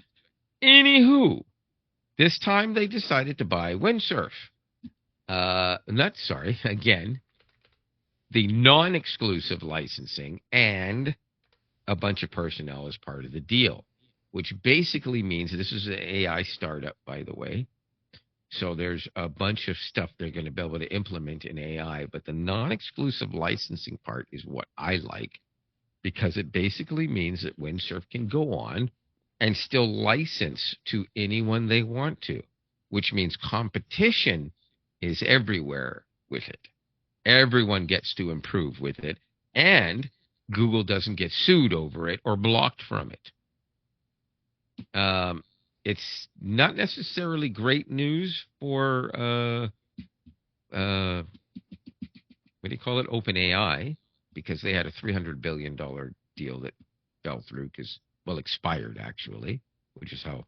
Anywho, this time they decided to buy Windsurf. Again, the non-exclusive licensing and a bunch of personnel as part of the deal, which basically means this is an AI startup, by the way. So there's a bunch of stuff they're going to be able to implement in AI, but the non-exclusive licensing part is what I like, because it basically means that Windsurf can go on and still license to anyone they want to, which means competition is everywhere with it. Everyone gets to improve with it, and Google doesn't get sued over it or blocked from it. It's not necessarily great news for what do you call it? OpenAI, because they had a $300 billion deal that fell through expired actually, which is how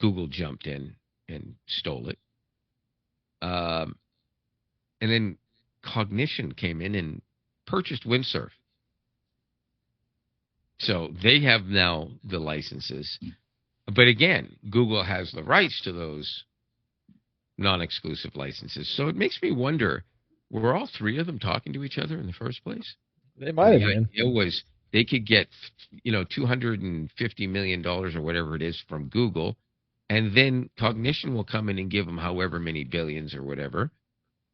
Google jumped in and stole it. And then Cognition came in and purchased Windsurf. So they have now the licenses. But again, Google has the rights to those non-exclusive licenses. So it makes me wonder, were all three of them talking to each other in the first place? They might have been. It was they could get, $250 million or whatever it is from Google, and then Cognition will come in and give them however many billions or whatever,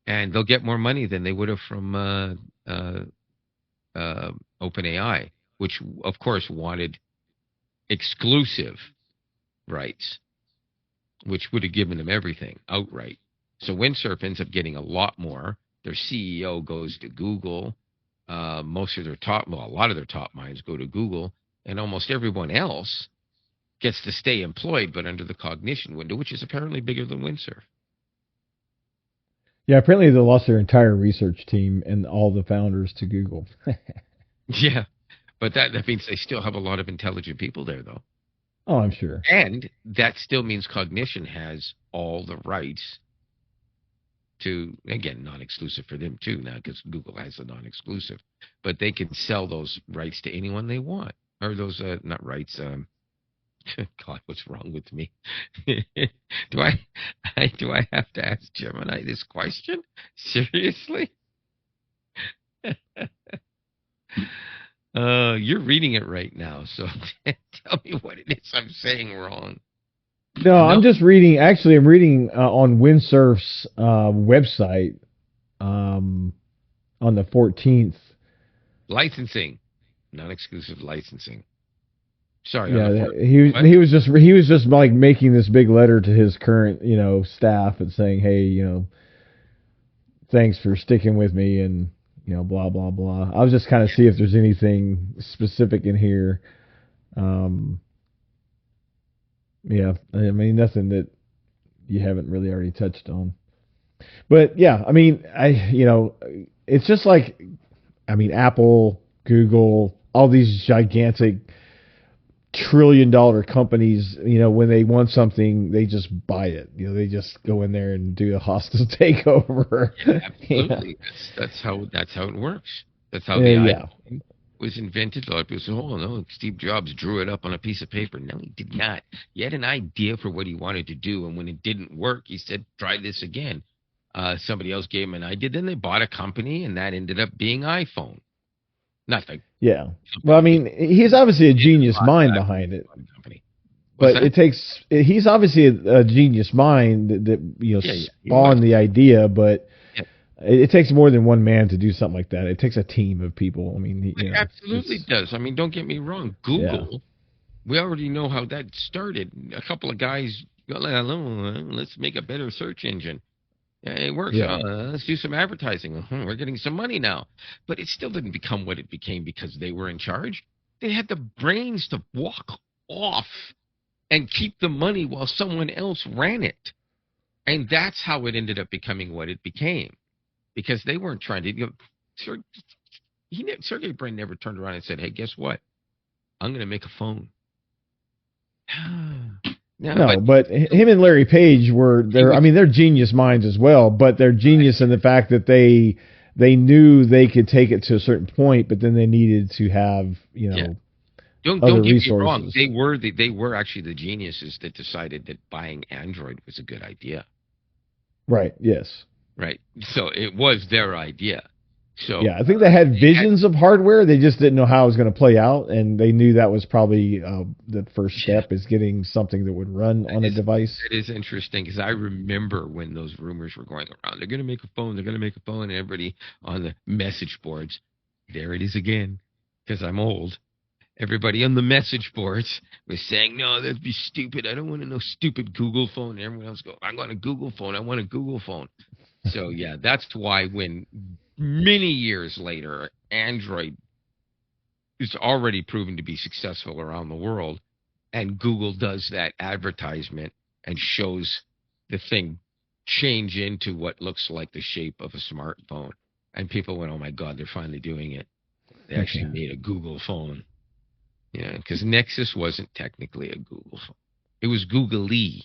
and they'll get more money than they would have from OpenAI, which of course wanted exclusive rights, which would have given them everything outright. So Windsurf ends up getting a lot more. Their CEO goes to Google. A lot of their top minds go to Google, and almost everyone else gets to stay employed, but under the Cognition window, which is apparently bigger than Windsurf. Yeah, apparently they lost their entire research team and all the founders to Google. Yeah, but that means they still have a lot of intelligent people there, though. Oh, I'm sure. And that still means Cognition has all the rights to, again, non-exclusive for them too now, because Google has the non-exclusive, but they can sell those rights to anyone they want, or those not rights. God, what's wrong with me? do I have to ask Gemini this question? Seriously? You're reading it right now, so tell me what it is I'm saying wrong. No, I'm just reading. Actually, I'm reading on Windsurf's website on the 14th. Licensing, non-exclusive licensing. Sorry. Yeah, he was just like making this big letter to his current staff and saying, hey, thanks for sticking with me and blah blah blah. I was just kind of see if there's anything specific in here. Yeah, I mean nothing that you haven't really already touched on. But yeah, I mean it's just like Apple, Google, all these gigantic trillion-dollar companies, when they want something, they just buy it. They just go in there and do a hostile takeover. Yeah, absolutely. Yeah. That's how it works. That's how the iPhone was invented. A lot of people say, "Oh no, Steve Jobs drew it up on a piece of paper." No, he did not. He had an idea for what he wanted to do, and when it didn't work, he said, "Try this again." Somebody else gave him an idea. Then they bought a company, and that ended up being iPhone. Nothing. Yeah. Well, I mean, he's obviously a genius mind behind it. But he's obviously a genius mind that spawned the idea, but it takes more than one man to do something like that. It takes a team of people. I mean, it absolutely does. I mean, don't get me wrong. Google, we already know how that started. A couple of guys, let's make a better search engine. It works. Yeah. Let's do some advertising. We're getting some money now. But it still didn't become what it became because they were in charge. They had the brains to walk off and keep the money while someone else ran it. And that's how it ended up becoming what it became. Because they weren't trying to... Sergey Brin never turned around and said, hey, guess what? I'm going to make a phone. No, but him and Larry Page they're genius minds as well, but they're genius in the fact that they knew they could take it to a certain point, but then they needed to have, Don't get me wrong. They were actually the geniuses that decided that buying Android was a good idea. Right. Yes. Right. So it was their idea. So Yeah, I think they had visions of hardware. They just didn't know how it was going to play out, and they knew that was probably the first yeah, step is getting something that would run that on a is device. that is interesting because I remember when those rumors were going around. They're going to make a phone. They're going to make a phone, and everybody on the message boards. There it is again, because I'm old. Everybody on the message boards was saying, "No, that'd be stupid. I don't want to know stupid Google phone." And everyone else go, "I want a Google phone. I want a Google phone." So yeah, that's why when many years later, Android is already proven to be successful around the world, and Google does that advertisement and shows the thing change into what looks like the shape of a smartphone. And people went, "Oh my God, they're finally doing it. They actually made a Google phone." Yeah, because Nexus wasn't technically a Google phone. It was Googly.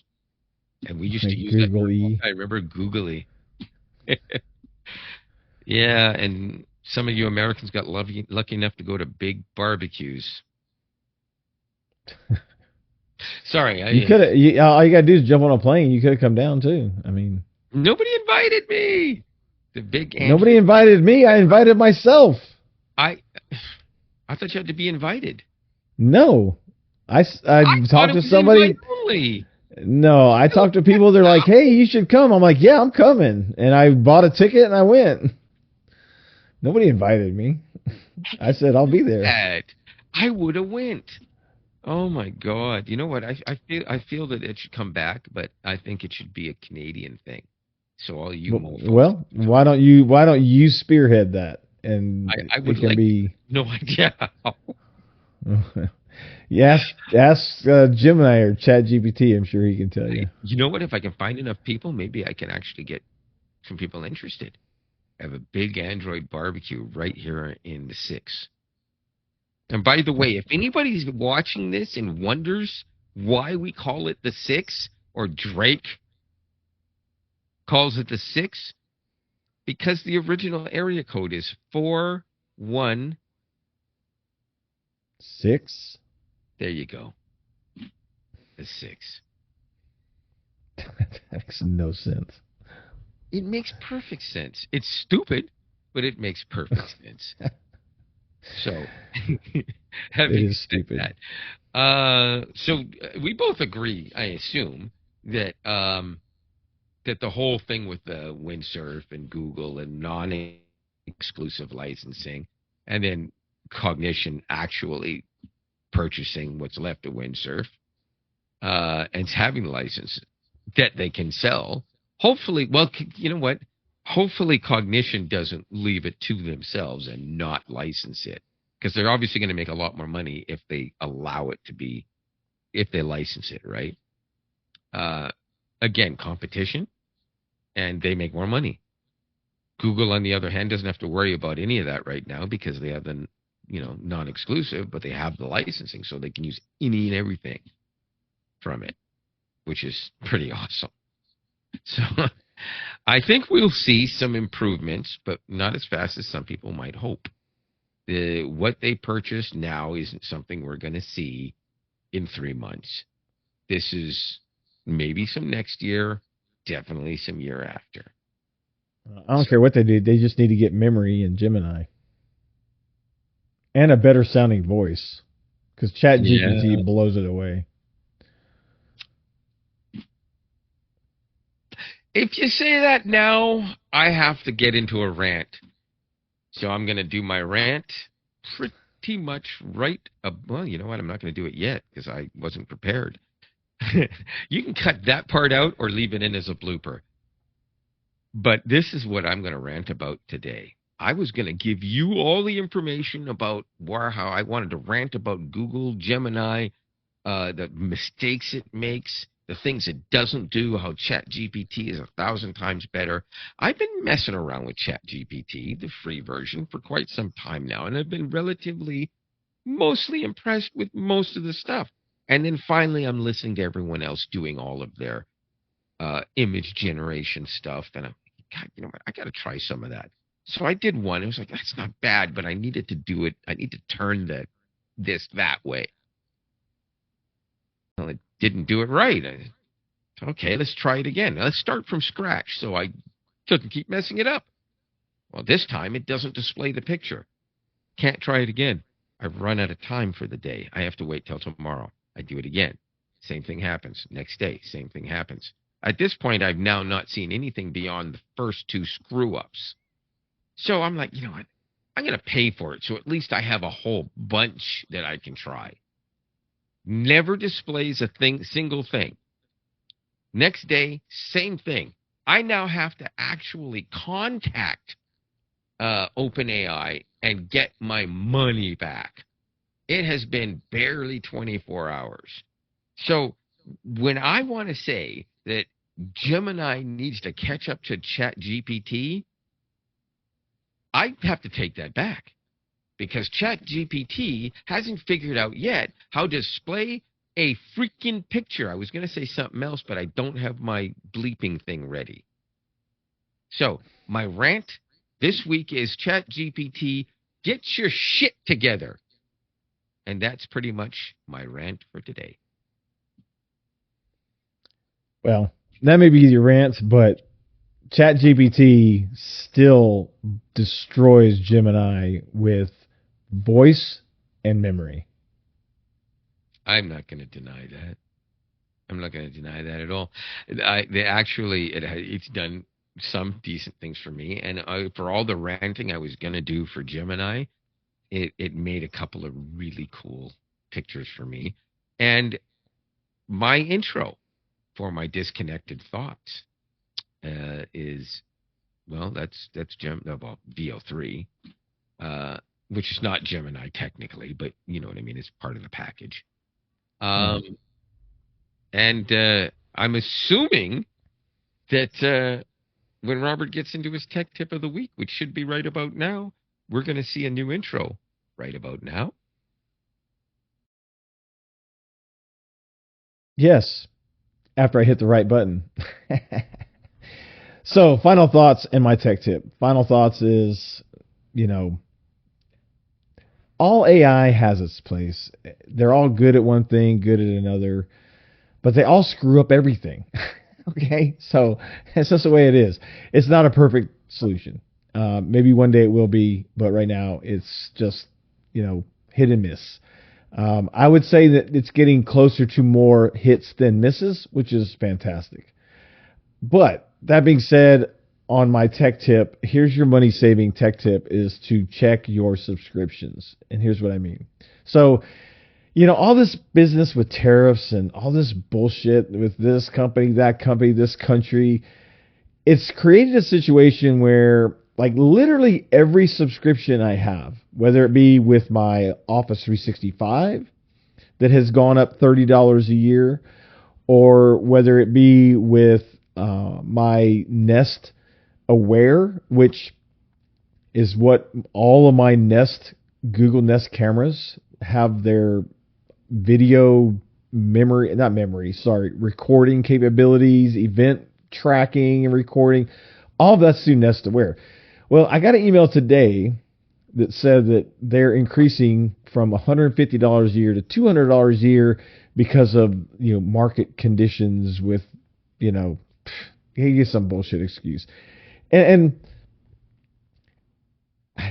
And we used to use that Google term. E. I remember Googly. Yeah, and some of you Americans got lucky enough to go to big barbecues. Sorry, You could have. All you got to do is jump on a plane. You could have come down too. I mean, nobody invited me. The big nobody Android. invited me. I invited myself. I I thought you had to be invited. No, I I thought talked it to was invite somebody. only. No, I talked to people. They're like, "Hey, you should come." I'm like, "Yeah, I'm coming," and I bought a ticket and I went. Nobody invited me. I said I'll be there. That I would have went. Oh my God! You know what? I feel that it should come back, but I think it should be a Canadian thing. So all you mofos, Well, why don't you spearhead that? And I would it can like be. no idea how. You ask Gemini or Chat GPT. I'm sure he can tell you. You know what? If I can find enough people, maybe I can actually get some people interested. I have a big Android barbecue right here in the six. And by the way, if anybody's watching this and wonders why we call it the six, or Drake calls it the six, because the original area code is 4-1. 6? There you go. The six. That makes no sense. It makes perfect sense. It's stupid, but it makes perfect sense. So, It having is said stupid. that, so we both agree, I assume, that that the whole thing with the Windsurf and Google and non-exclusive licensing, and then Cognition actually purchasing what's left of Windsurf, and having the license that they can sell. Hopefully, well, you know what? Hopefully, Cognition doesn't leave it to themselves and not license it, because they're obviously going to make a lot more money if they allow it to be, if they license it, right? Uh, Again, competition, and they make more money. Google, on the other hand, doesn't have to worry about any of that right now because they have the, non-exclusive, but they have the licensing, so they can use any and everything from it, which is pretty awesome. So I think we'll see some improvements, but not as fast as some people might hope. What they purchased now isn't something we're going to see in 3 months. This is maybe some next year, definitely some year after. I don't care what they do. They just need to get memory in Gemini and a better sounding voice because Chat Yeah. GPT blows it away. If you say that now, I have to get into a rant. So I'm going to do my rant pretty much right. Well, you know what? I'm not going to do it yet because I wasn't prepared. You can cut that part out or leave it in as a blooper. But this is what I'm going to rant about today. I was going to give you all the information about how I wanted to rant about Google Gemini, the mistakes it makes, the things it doesn't do, how ChatGPT is 1,000 times better. I've been messing around with ChatGPT, the free version, for quite some time now, and I've been mostly impressed with most of the stuff. And then finally, I'm listening to everyone else doing all of their image generation stuff, and I'm like, God, you know what? I got to try some of that. So I did one. It was like, that's not bad, but I needed to do it. I need to turn this that way. Well, it didn't do it right. Okay, let's try it again. Let's start from scratch so I doesn't keep messing it up. Well, this time it doesn't display the picture. Can't try it again. I've run out of time for the day. I have to wait till tomorrow. I do it again. Same thing happens. Next day, same thing happens. At this point, I've now not seen anything beyond the first two screw ups. So I'm like, you know what? I'm going to pay for it. So at least I have a whole bunch that I can try. Never displays a single thing. Next day, same thing. I now have to actually contact OpenAI and get my money back. It has been barely 24 hours. So when I want to say that Gemini needs to catch up to ChatGPT, I have to take that back, because ChatGPT hasn't figured out yet how to display a freaking picture. I was going to say something else, but I don't have my bleeping thing ready. So my rant this week is ChatGPT, get your shit together. And that's pretty much my rant for today. Well, that may be your rant, but ChatGPT still destroys Gemini with voice and memory. I'm not going to deny that. I'm not going to deny that at all. It's done some decent things for me, and for all the ranting I was going to do for Gemini, it made a couple of really cool pictures for me. And my intro for my disconnected thoughts is, well, that's VO3, which is not Gemini technically, but you know what I mean. It's part of the package. And I'm assuming that when Robert gets into his tech tip of the week, which should be right about now, we're going to see a new intro right about now. Yes, after I hit the right button. So, final thoughts and my tech tip. Final thoughts is, all AI has its place. They're all good at one thing, good at another, but they all screw up everything. Okay, so it's just the way it is. It's not a perfect solution. Maybe one day it will be, but right now it's just, hit and miss. I would say that it's getting closer to more hits than misses, which is fantastic. But that being said, on my tech tip, here's your money saving tech tip, is to check your subscriptions. And here's what I mean. So, all this business with tariffs and all this bullshit with this company, that company, this country, it's created a situation where, like, literally every subscription I have, whether it be with my Office 365 that has gone up $30 a year, or whether it be with my Nest Aware, which is what all of my Google Nest cameras have their video recording capabilities, event tracking and recording, all of that's through Nest Aware. Well, I got an email today that said that they're increasing from $150 a year to $200 a year because of, market conditions with, some bullshit excuse. And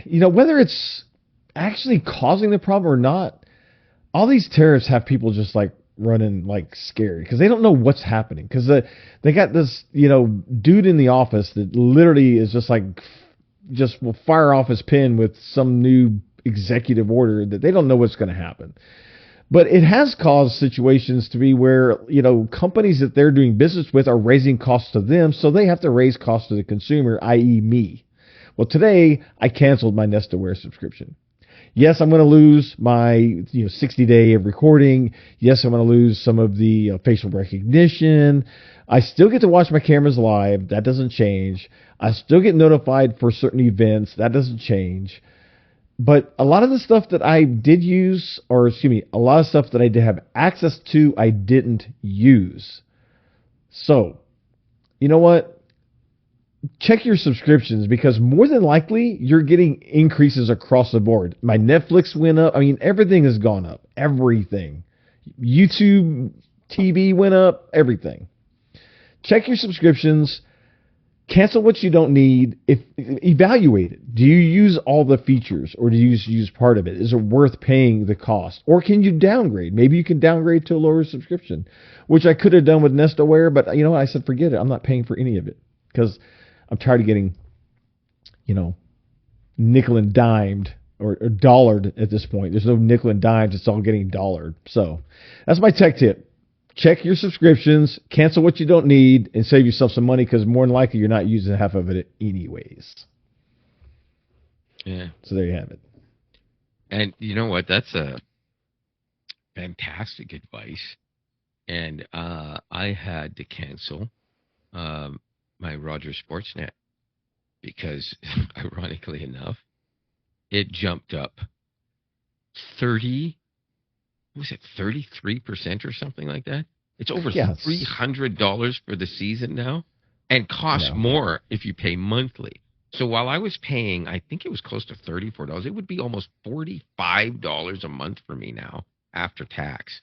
whether it's actually causing the problem or not, all these tariffs have people just like running like scared because they don't know what's happening, because they got this dude in the office that literally is just will fire off his pen with some new executive order that they don't know what's going to happen. But it has caused situations to be where companies that they're doing business with are raising costs to them, so they have to raise costs to the consumer, i.e. me. Well, today I canceled my Nest Aware subscription. Yes, I'm going to lose my 60-day of recording. Yes, I'm going to lose some of the facial recognition. I still get to watch my cameras live. That doesn't change. I still get notified for certain events. That doesn't change. But a lot of the stuff that I did use, a lot of stuff that I did have access to, I didn't use. So, you know what? Check your subscriptions, because more than likely you're getting increases across the board. My Netflix went up. Everything has gone up. Everything. YouTube TV went up. Everything. Check your subscriptions. cancel what you don't need. Evaluate it. Do you use all the features, or do you use part of it? Is it worth paying the cost, or can you downgrade? Maybe you can downgrade to a lower subscription, which I could have done with Nest Aware, but you know what? I said forget it. I'm not paying for any of it because I'm tired of getting, nickel and dimed or dollared at this point. There's no nickel and dimes. It's all getting dollared. So that's my tech tip. Check your subscriptions, cancel what you don't need, and save yourself some money because more than likely you're not using half of it anyways. Yeah. So there you have it. And you know what? That's a fantastic advice. And I had to cancel my Rogers Sportsnet because, ironically enough, it jumped up 33% or something like that. It's over $300 for the season now, and costs more if you pay monthly. So while I was paying, I think it was close to $34, it would be almost $45 a month for me now after tax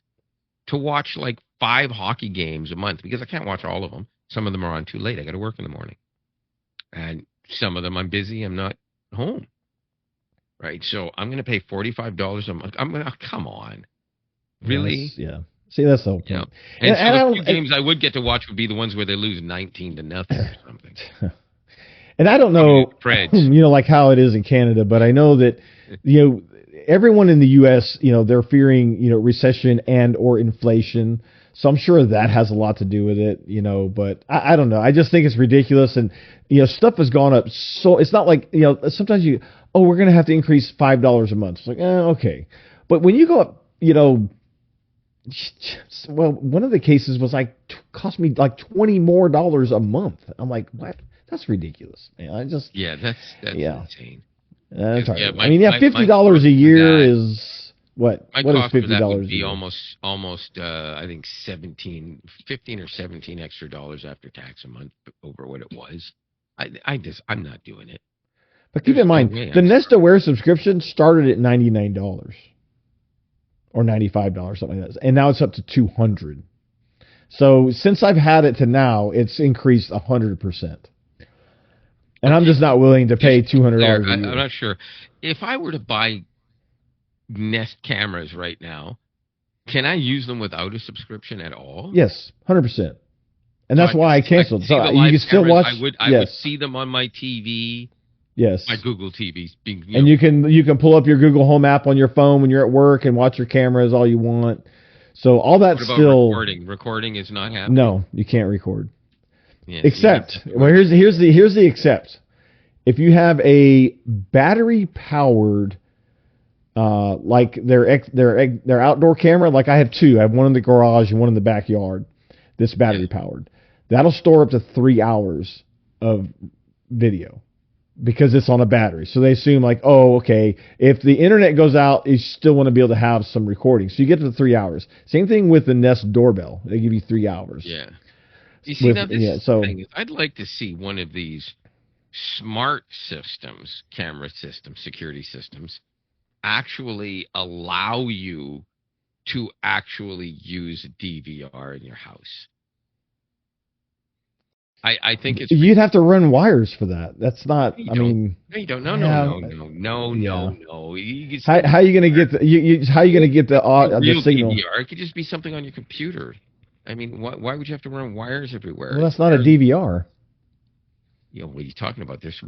to watch like 5 hockey games a month, because I can't watch all of them. Some of them are on too late. I got to work in the morning, and some of them I'm busy. I'm not home. Right. So I'm going to pay $45 a month. Come on. Really? Yeah. See, that's the whole point. Yeah. And so the few games I would get to watch would be the ones where they lose 19-0 or something. And I don't know, like how it is in Canada, but I know that, everyone in the U.S., they're fearing, recession and or inflation. So I'm sure that has a lot to do with it, but I don't know. I just think it's ridiculous. And, stuff has gone up. So it's not like, sometimes we're going to have to increase $5 a month. It's like, okay. But when you go up, well, one of the cases was cost me like $20 more a month. I'm like, what? That's ridiculous, man. That's insane. That's hard. $50 a year is what? My what cost is $50 for that would be a year? almost I think 15 or 17 extra dollars after tax a month over what it was. I'm not doing it. But keep in mind, the Nest Aware subscription started at $99 or $95, something like that, and now it's up to $200. So since I've had it to now, it's increased 100%. And I'm just not willing to pay $200 a year. I'm not sure. If I were to buy Nest cameras right now, can I use them without a subscription at all? Yes, 100%. And that's why I canceled. So you can still watch. I would see them on my TV. Yes. My Google TV. And you can pull up your Google Home app on your phone when you're at work and watch your cameras all you want. So all that's still recording. Recording is not happening. No, you can't record. Yeah, except, here's the except. If you have a battery powered, like their outdoor camera, like I have two. I have one in the garage and one in the backyard. This battery powered. That'll store up to 3 hours of video because it's on a battery. So they assume okay, if the internet goes out, you still want to be able to have some recording. So you get to the 3 hours. Same thing with the Nest doorbell. They give you 3 hours. Yeah. You see, now this thing is, I'd like to see one of these smart systems, camera systems, security systems, actually allow you to actually use DVR in your house. I think it's... You'd have to run wires for that. That's not... No, you don't. No. How are you going to get the signal? DVR. It could just be something on your computer. I mean, why would you have to run wires everywhere? Well, that's not a DVR. What are you talking about? There's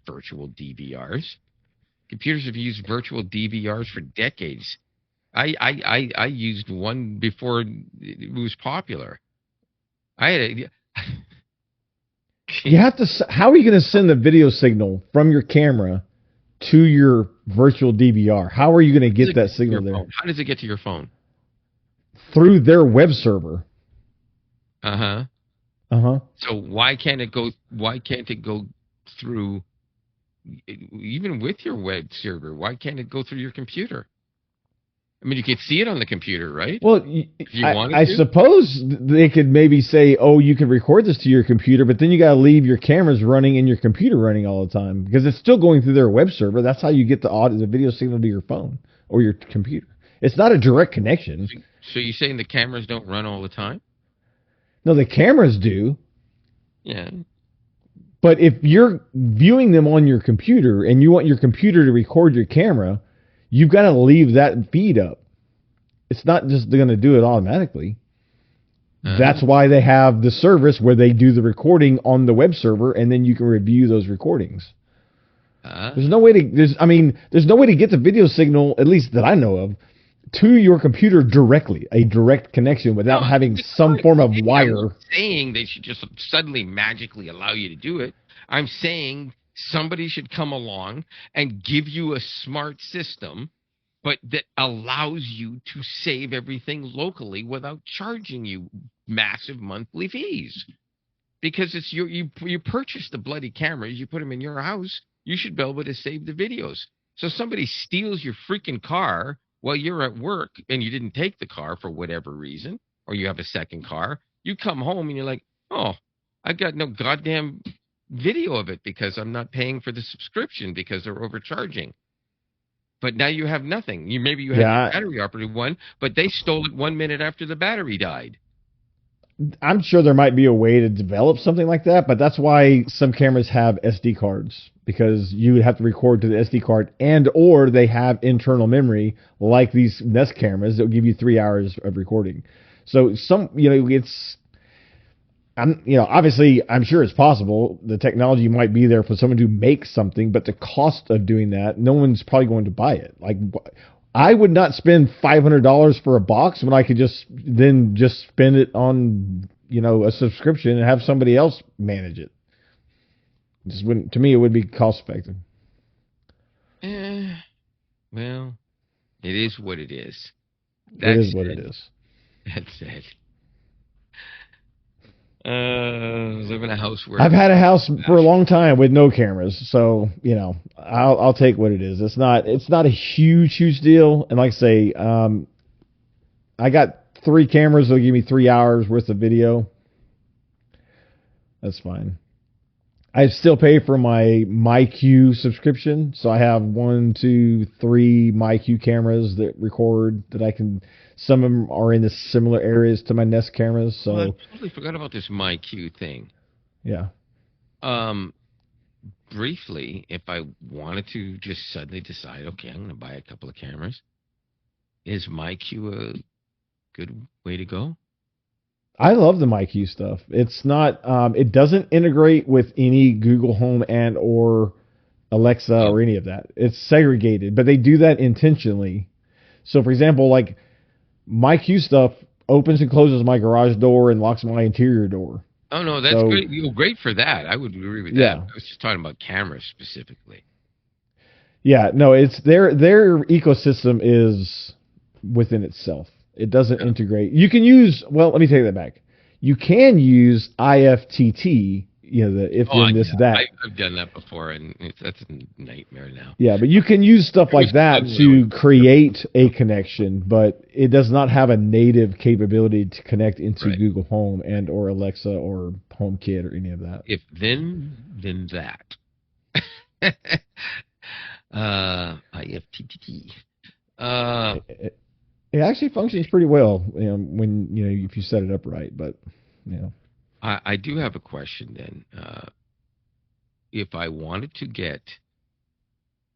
virtual DVRs. Computers have used virtual DVRs for decades. I used one before it was popular. You have to. How are you going to send the video signal from your camera to your virtual DVR? How are you going to get that signal there? How does it get to your phone? Through their web server. So why can't it go through, even with your web server? Why can't it go through your computer? I mean, you could see it on the computer, right? Well, I suppose they could maybe say, you can record this to your computer, but then you got to leave your cameras running and your computer running all the time because it's still going through their web server. That's how you get the video signal to your phone or your computer. It's not a direct connection. So you're saying the cameras don't run all the time? No, the cameras do. Yeah. But if you're viewing them on your computer and you want your computer to record your camera, you've got to leave that feed up. It's not just going to do it automatically. Uh, That's why they have the service where they do the recording on the web server, and then you can review those recordings. uh, There's no way to there's no way to get the video signal, at least that I know of, to your computer directly, a direct connection without no, having it's some not form of saying, I'm not wire. saying they should just suddenly magically allow you to do it. I'm saying somebody should come along and give you a smart system, but that allows you to save everything locally without charging you massive monthly fees. Because it's you purchase the bloody cameras, you put them in your house, you should be able to save the videos. So somebody steals your freaking car while you're at work and you didn't take the car for whatever reason, or you have a second car, you come home and you're like, oh, I got no goddamn video of it because I'm not paying for the subscription because they're overcharging. But now you have nothing. Maybe you had your Yeah, battery operated one, but they stole it 1 minute after the battery died. I'm sure there might be a way to develop something like that, but that's why some cameras have SD cards, because you would have to record to the SD card, and or they have internal memory like these Nest cameras that will give you 3 hours of recording. So it's obviously I'm sure it's possible. The technology might be there for someone to make something, but the cost of doing that, no one's probably going to buy it. Like, I would not spend $500 for a box when I could just spend it on a subscription and have somebody else manage it. Just wouldn't, to me, it would be cost effective. Eh, well, it is what it is. It is That's what it it. is. That's it. Live in a house where I've had a house for a long time with no cameras, so I'll take what it is. It's not a huge deal, and like I say, I got 3 cameras that'll give me 3 hours worth of video. That's fine. I still pay for my MyQ subscription, so I have 1, 2, 3 MyQ cameras that record that I can. Some of them are in the similar areas to my Nest cameras, well, I so totally forgot about this MyQ thing. yeah. Um, Briefly, if I wanted to just suddenly decide, okay, I'm going to buy a couple of cameras, is MyQ a good way to go? I love the MyQ stuff. It's not. It doesn't integrate with any Google Home and or Alexa Oh, or any of that. It's segregated, but they do that intentionally. So, for example, like MyQ stuff opens and closes my garage door and locks my interior door. oh no, that's So, great. You're great for that. I would agree with that. yeah, I was just talking about cameras specifically. yeah. No, it's their ecosystem is within itself. It doesn't Yeah. integrate. You can use. Well, let me take that back. You can use IFTT. The if Oh, then this yeah, that. I've done that before, and that's a nightmare now. Yeah, but you can use stuff It was like that ugly when to it was create a connection, but it does not have a native capability to connect into right. Google Home and or Alexa or HomeKit or any of that. If then that. IFTTT. Uh, It actually functions pretty well, when if you set it up right. But I do have a question then. If I wanted to get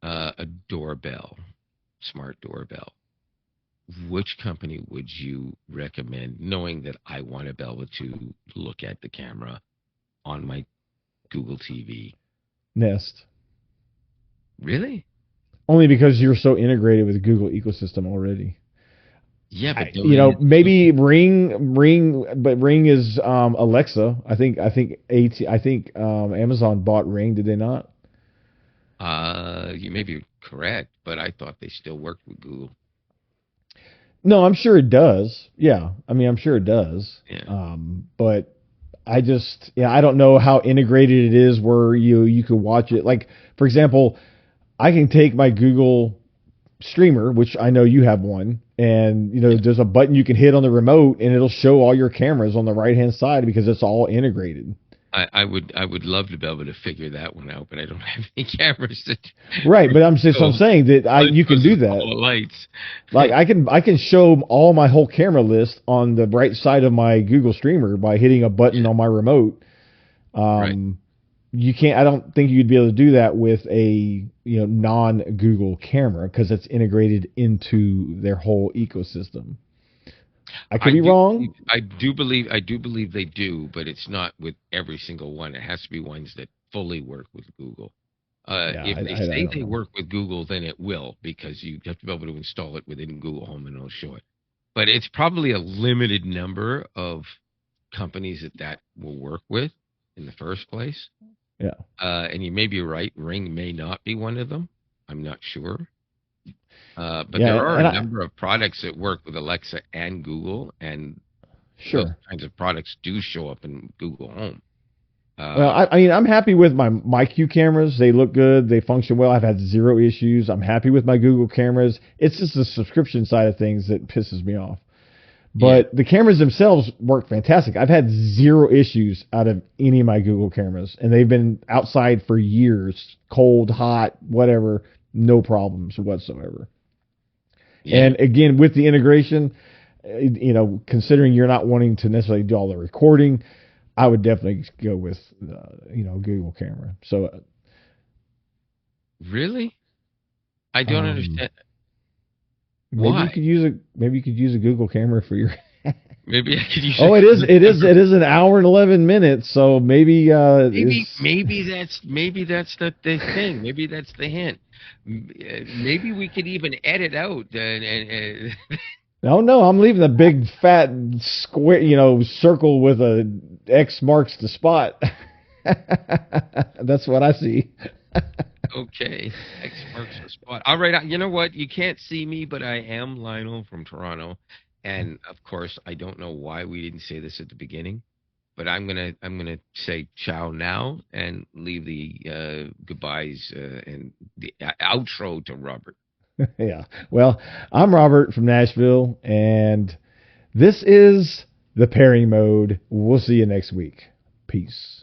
a doorbell, smart doorbell, which company would you recommend, knowing that I want to be able to look at the camera on my Google TV? Nest, Really? only because you're so integrated with the Google ecosystem already. Yeah, but don't Maybe Ring, but Ring is Alexa. I think Amazon bought Ring. Did they not? you may be correct, but I thought they still worked with Google. No, I'm sure it does. Yeah, I mean, I'm sure it does. Yeah. But I don't know how integrated it is where you could watch it. Like, for example, I can take my Google streamer, which I know you have one, and there's a button you can hit on the remote, and it'll show all your cameras on the right hand side because it's all integrated. I would love to be able to figure that one out, but I don't have any cameras that Right, but I'm saying that you can do that. all lights. Like I can show all my whole camera list on the right side of my Google streamer by hitting a button on my remote, Right. You can't. I don't think you'd be able to do that with a non Google camera because it's integrated into their whole ecosystem. I could I be do wrong. I do believe they do, but it's not with every single one. It has to be ones that fully work with Google. Yeah, If they I say don't they know. work with Google, then it will, because you have to be able to install it within Google Home and it'll show it. But it's probably a limited number of companies that will work with in the first place. Yeah, And you may be right. Ring may not be one of them. I'm not sure. But yeah, there are a and I number of products that work with Alexa and Google, and those sure. kinds of products do show up in Google Home. Well, Uh, I mean, I'm happy with my Q cameras. They look good. They function well. I've had zero issues. I'm happy with my Google cameras. It's just the subscription side of things that pisses me off. yeah, But the cameras themselves work fantastic. I've had zero issues out of any of my Google cameras, and they've been outside for years, cold, hot, whatever, no problems whatsoever. yeah. And again, with the integration, considering you're not wanting to necessarily do all the recording, I would definitely go with Google camera. So Really? I don't um, understand why. maybe you could use a Google camera for your. Maybe I could use Oh, a Google it camera. is an hour and 11 minutes. So maybe it's Maybe that's the thing. Maybe that's the hint. Maybe we could even edit out no, no. I'm leaving the big fat square, circle with a X marks the spot. That's what I see. Okay, X marks the spot. All right, you know what? You can't see me, but I am Lionel from Toronto, and of course, I don't know why we didn't say this at the beginning, but I'm gonna say ciao now and leave the goodbyes and the outro to Robert. Yeah. Well, I'm Robert from Nashville, and this is the pairing mode. We'll see you next week. Peace.